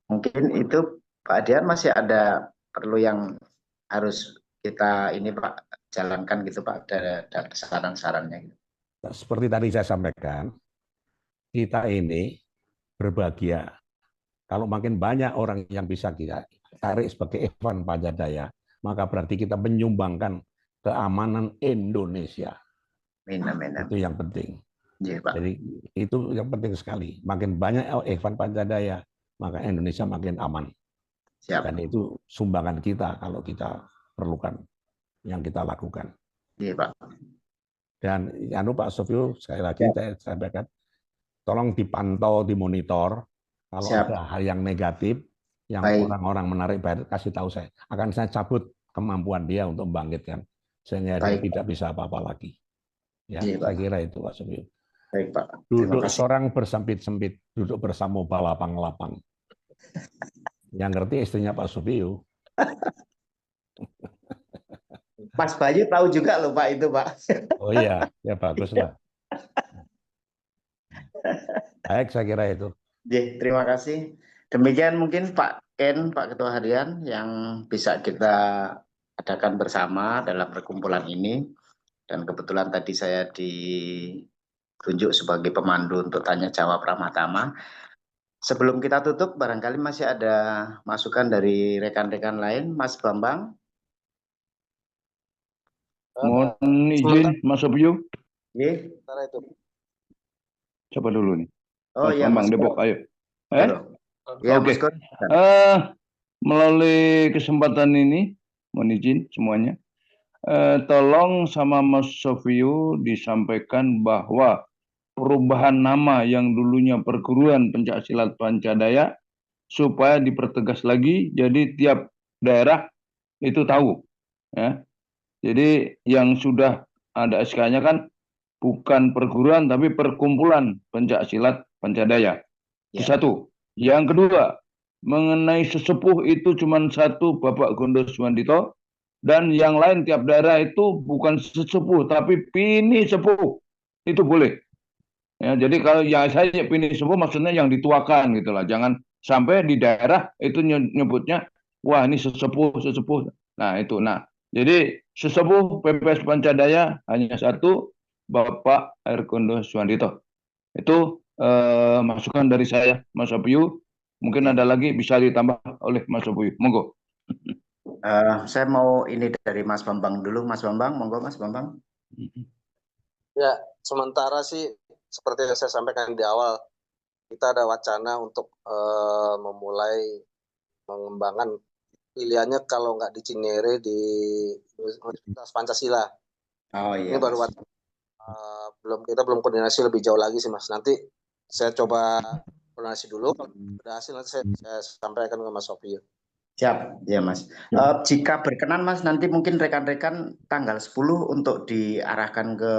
Speaker 8: Mungkin itu Pak Adian masih ada perlu yang harus kita ini Pak jalankan gitu Pak, ada saran-sarannya.
Speaker 3: Seperti tadi saya sampaikan, kita ini berbahagia kalau makin banyak orang yang bisa kita tarik sebagai Evan Pancadaya, maka berarti kita menyumbangkan keamanan Indonesia.
Speaker 8: Amin.
Speaker 3: Itu yang penting.
Speaker 8: Ya, Pak.
Speaker 3: Jadi itu yang penting sekali. Makin banyak Evan Pancadaya, maka Indonesia makin aman.
Speaker 8: Siap.
Speaker 3: Dan itu sumbangan kita kalau kita perlukan yang kita lakukan.
Speaker 8: Iya, Pak.
Speaker 3: Dan Pak Sofio, sekali lagi saya sampaikan, tolong dipantau, dimonitor. Kalau ada hal yang negatif, yang orang-orang menarik bayar, kasih tahu saya. Akan saya cabut kemampuan dia untuk membangkitkan. Sehingga dia tidak bisa apa-apa lagi. Ya, saya kira itu Pak Sofio.
Speaker 8: Baik, Pak.
Speaker 3: Duduk seorang bersempit-sempit, duduk bersama balapang-lapang. Yang ngerti istrinya Pak Sofio.
Speaker 8: Mas Bayu tahu juga loh Pak itu Pak.
Speaker 3: Oh iya, ya bagus lah. Baik, saya kira itu.
Speaker 8: Terima kasih. Demikian mungkin Pak Ken, Pak Ketua Harian yang bisa kita adakan bersama dalam perkumpulan ini. Dan kebetulan tadi saya ditunjuk sebagai pemandu untuk tanya jawab ramah tamah. Sebelum kita tutup, barangkali masih ada masukan dari rekan-rekan lain, Mas Bambang.
Speaker 4: Mohon izin, Mas Wahyu. Coba dulu nih.
Speaker 8: Oh
Speaker 4: Mas
Speaker 8: iya,
Speaker 4: Bambang
Speaker 8: Mas
Speaker 4: Depok, ayo.
Speaker 8: Ya,
Speaker 4: Oke. Melalui kesempatan ini, mohon izin semuanya. Tolong sama Mas Sofio disampaikan bahwa perubahan nama yang dulunya Perguruan Pencaksilat Pancadaya supaya dipertegas lagi, jadi tiap daerah itu tahu. Ya. Jadi yang sudah ada SK-nya kan bukan perguruan tapi perkumpulan pencaksilat Pancadaya. Itu satu. Yang kedua, mengenai sesepuh itu cuma satu, Bapak Gondo Suwandito, dan yang lain tiap daerah itu bukan sesepuh tapi pini sepuh. Itu boleh. Ya, jadi kalau yang saya pini sepuh maksudnya yang dituakan gitulah. Jangan sampai di daerah itu nyebutnya wah ini sesepuh. Nah, itu. Nah, jadi sesepuh PPS Pancadaya hanya satu, Bapak Ergondo Suwandito. Itu masukan dari saya, Mas Wahyu. Mungkin ada lagi bisa ditambah oleh Mas Wahyu. Monggo.
Speaker 8: Saya mau ini dari Mas Bambang dulu. Mas Bambang, monggo Mas Bambang.
Speaker 7: Ya, sementara sih seperti yang saya sampaikan di awal, kita ada wacana untuk memulai mengembangkan pilihannya kalau nggak di Cinere di Universitas Pancasila.
Speaker 8: Oh iya.
Speaker 7: Ini baru kita belum koordinasi lebih jauh lagi sih Mas. Nanti saya coba koordinasi dulu. Kalau berhasil nanti saya sampaikan ke Mas Sofio.
Speaker 8: Siap, ya Mas. Jika berkenan Mas, nanti mungkin rekan-rekan tanggal 10 untuk diarahkan ke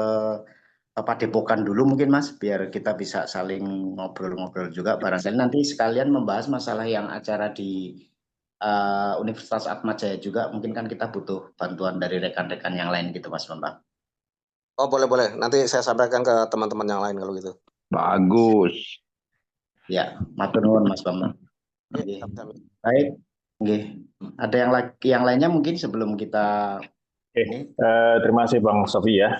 Speaker 8: Padepokan dulu mungkin Mas, biar kita bisa saling ngobrol-ngobrol juga. Barangkali nanti sekalian membahas masalah yang acara di Universitas Atmajaya juga. Mungkin kan kita butuh bantuan dari rekan-rekan yang lain gitu Mas Bambang.
Speaker 7: Oh, boleh. Nanti saya sampaikan ke teman-teman yang lain kalau gitu.
Speaker 4: Bagus.
Speaker 8: Ya, matur nuwun Mas Bambang. Nggih. Baik. Nggih. Ada yang lainnya mungkin sebelum kita
Speaker 19: terima kasih Bang Sofi ya.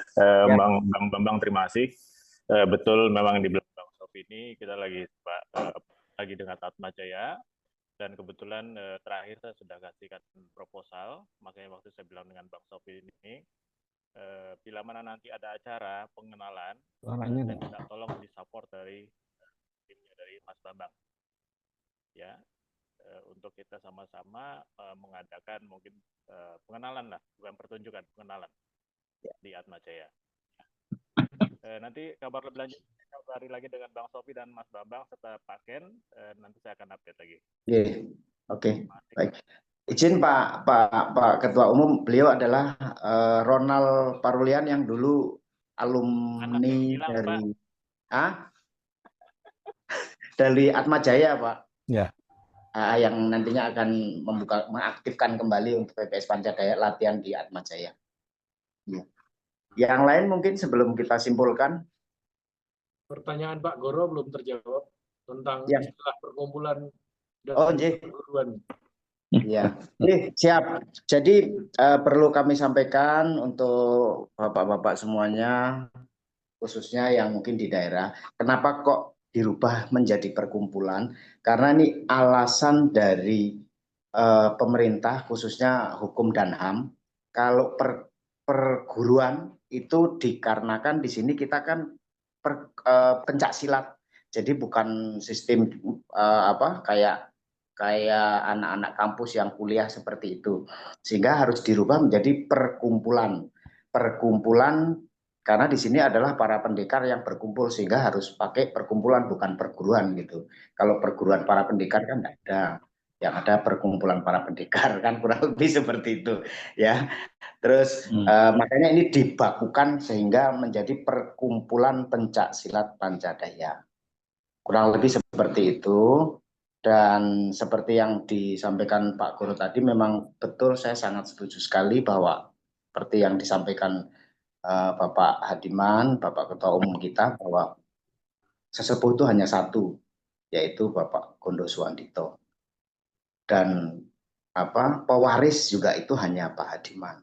Speaker 19: Bang Bambang terima kasih. Betul memang di belakang Bang Sofi ini kita lagi dengan Atmajaya, dan kebetulan terakhir saya sudah kasihkan proposal, makanya waktu saya bilang dengan Bang Sofi ini, bila mana nanti ada acara pengenalan, saya minta tolong disupport dari timnya dari Mas Bambang, ya, untuk kita sama-sama mengadakan mungkin pengenalan lah, bukan pertunjukan, pengenalan di Atmajaya. Nanti kabar lebih lanjut kabari lagi dengan Bang Sofi dan Mas Bambang serta Pak Ken, nanti saya akan update lagi.
Speaker 8: Oke. Baik. Izin Pak Ketua Umum, beliau adalah Ronald Parulian yang dulu alumni dari Atmajaya, Pak.
Speaker 3: Ya.
Speaker 8: Yang nantinya akan mengaktifkan kembali untuk PPS Pancadaya latihan di Atmajaya. Ya. Yang lain mungkin sebelum kita simpulkan.
Speaker 2: Pertanyaan Pak Goro belum terjawab tentang istilah perkumpulan dan perguruan.
Speaker 8: Ya, siap. Jadi perlu kami sampaikan untuk bapak-bapak semuanya, khususnya yang mungkin di daerah, kenapa kok dirubah menjadi perkumpulan? Karena ini alasan dari pemerintah, khususnya hukum dan HAM. Kalau perguruan itu dikarenakan di sini kita kan pencak silat, jadi bukan sistem kayak anak-anak kampus yang kuliah seperti itu, sehingga harus dirubah menjadi perkumpulan karena di sini adalah para pendekar yang berkumpul, sehingga harus pakai perkumpulan bukan perguruan gitu. Kalau perguruan para pendekar kan tidak ada, yang ada perkumpulan para pendekar, kan kurang lebih seperti itu ya. Terus makanya ini dibakukan sehingga menjadi perkumpulan pencak silat Pancadaya, kurang lebih seperti itu. Dan seperti yang disampaikan Pak Guru tadi, memang betul, saya sangat setuju sekali bahwa seperti yang disampaikan Bapak Hadiman, Bapak Ketua Umum kita, bahwa sesepuh itu hanya satu, yaitu Bapak Gondo Suwandito. Dan pewaris juga itu hanya Pak Hadiman.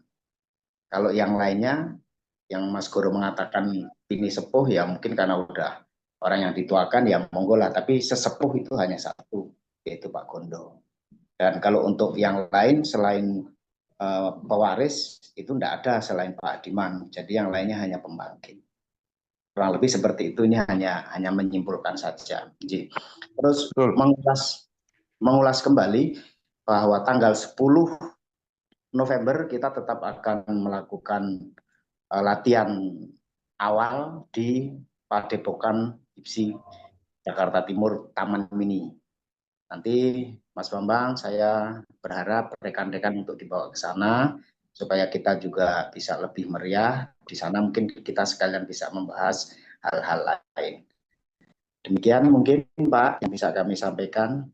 Speaker 8: Kalau yang lainnya, yang Mas Guru mengatakan ini sepuh, ya mungkin karena udah orang yang dituakan, ya monggo lah, tapi sesepuh itu hanya satu, yaitu Pak Gondo. Dan kalau untuk yang lain selain pewaris itu tidak ada selain Pak Hadiman, jadi yang lainnya hanya pembangkit. Kurang lebih seperti itu, ini hanya menyimpulkan saja. Terus mengulas kembali bahwa tanggal 10 November kita tetap akan melakukan latihan awal di Padepokan IPSI Jakarta Timur Taman Mini. Nanti Mas Bambang, saya berharap rekan-rekan untuk dibawa ke sana supaya kita juga bisa lebih meriah. Di sana mungkin kita sekalian bisa membahas hal-hal lain. Demikian mungkin Pak yang bisa kami sampaikan.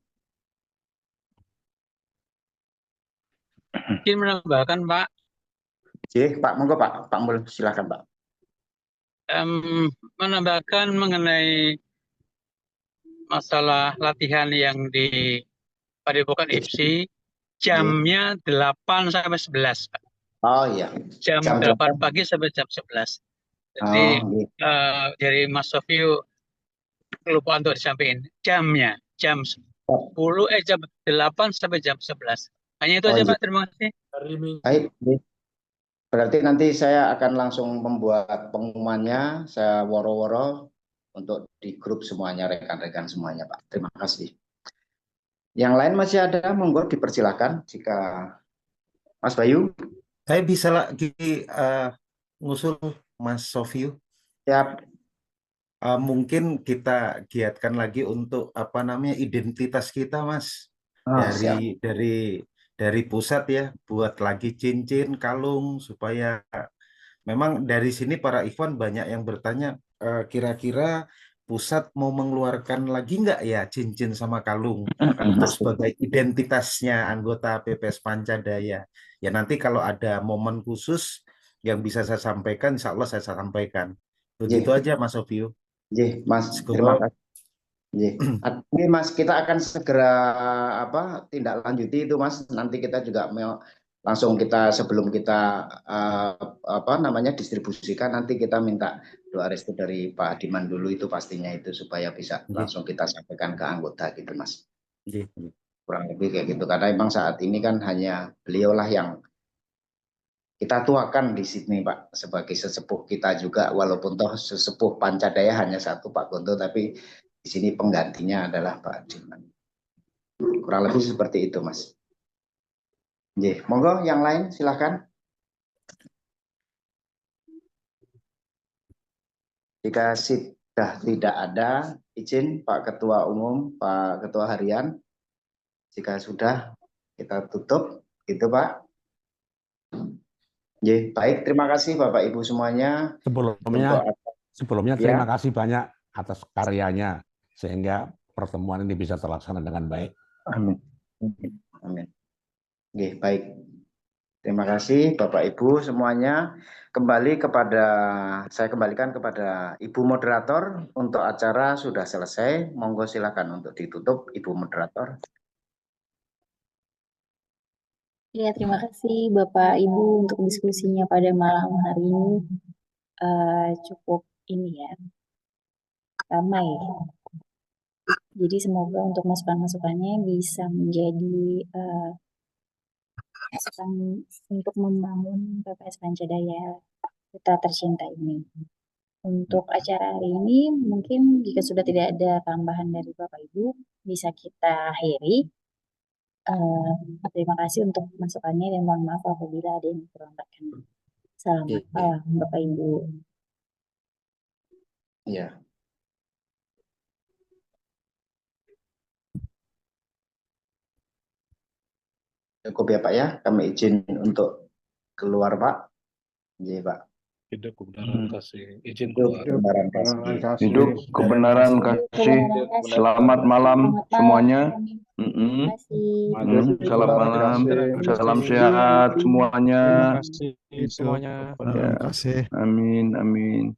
Speaker 13: Mungkin menambahkan Pak.
Speaker 8: Pak, monggo Pak. Pak Mul, silakan Pak.
Speaker 13: Menambahkan mengenai masalah latihan yang di Padepokan IPSI, jamnya 8 sampai 11, Pak.
Speaker 8: Oh iya.
Speaker 13: Jam 8 pagi sampai jam 11. Jadi dari Mas Sofio lupa untuk disampaikan jamnya, jam 8 sampai jam 11. Hanya itu aja Pak, terima kasih.
Speaker 8: Baik. Berarti nanti saya akan langsung membuat pengumumannya, saya woro-woro untuk di grup semuanya, rekan-rekan semuanya Pak. Terima kasih. Yang lain masih ada, monggo dipersilakan jika Mas Bayu.
Speaker 9: Saya bisa lagi ngusul Mas Sofio.
Speaker 8: Siap.
Speaker 9: Mungkin kita giatkan lagi untuk identitas kita, Mas. Dari pusat ya, buat lagi cincin, kalung, supaya memang dari sini para ikhwan banyak yang bertanya, kira-kira pusat mau mengeluarkan lagi nggak ya cincin sama kalung untuk sebagai identitasnya anggota PPS Pancadaya. Ya nanti kalau ada momen khusus yang bisa saya sampaikan, insya Allah saya sampaikan. Begitu
Speaker 8: Nggih.
Speaker 9: aja Mas Sofio.
Speaker 8: Nggih, Mas.
Speaker 9: Monggo.
Speaker 8: Terima kasih. Nggih. Ini Mas, kita akan segera tindak lanjuti itu Mas. Nanti kita juga langsung kita sebelum kita distribusikan, nanti kita minta doa restu dari Pak Adiman dulu itu pastinya itu supaya bisa langsung kita sampaikan ke anggota gitu Mas. Kurang lebih kayak gitu, karena memang saat ini kan hanya beliaulah yang kita tuakan di sini Pak sebagai sesepuh kita juga, walaupun toh sesepuh Pancadaya hanya satu Pak Gonto, tapi di sini penggantinya adalah Pak Adiman. Kurang lebih seperti itu Mas. Nggih, monggo yang lain silakan. Jika sudah tidak ada, izin Pak Ketua Umum, Pak Ketua Harian. Jika sudah, kita tutup, gitu Pak. Nggih, baik, terima kasih Bapak Ibu semuanya.
Speaker 3: Sebelumnya terima kasih banyak atas karyanya sehingga pertemuan ini bisa terlaksana dengan baik.
Speaker 8: Amin. Amin. Nggih, baik. Terima kasih Bapak Ibu semuanya. Saya kembalikan kepada Ibu Moderator untuk acara sudah selesai. Monggo silakan untuk ditutup Ibu Moderator.
Speaker 5: Ya, terima kasih Bapak Ibu untuk diskusinya pada malam hari ini. Cukup ini ya, ramai. Jadi semoga untuk masukan-masukannya bisa menjadi masukan untuk membangun PPS Pancadaya kita tercinta ini. Untuk acara hari ini mungkin jika sudah tidak ada tambahan dari Bapak Ibu bisa kita akhiri. Terima kasih untuk masukannya dan mohon maaf apabila ada yang kurang berkenan. Selamat malam Bapak Ibu.
Speaker 8: Iya. Cukup ya Pak ya, kami izin untuk keluar Pak. Iya Pak.
Speaker 16: Hidup kebenaran kasih. Izin
Speaker 8: Hidup
Speaker 16: keluar.
Speaker 8: kebenaran kasih.
Speaker 4: Hidup kebenaran kasih. Selamat malam semuanya. Salam malam. Salam sehat semuanya.
Speaker 17: Terima kasih semuanya.
Speaker 18: Terima kasih.
Speaker 4: Amin, amin.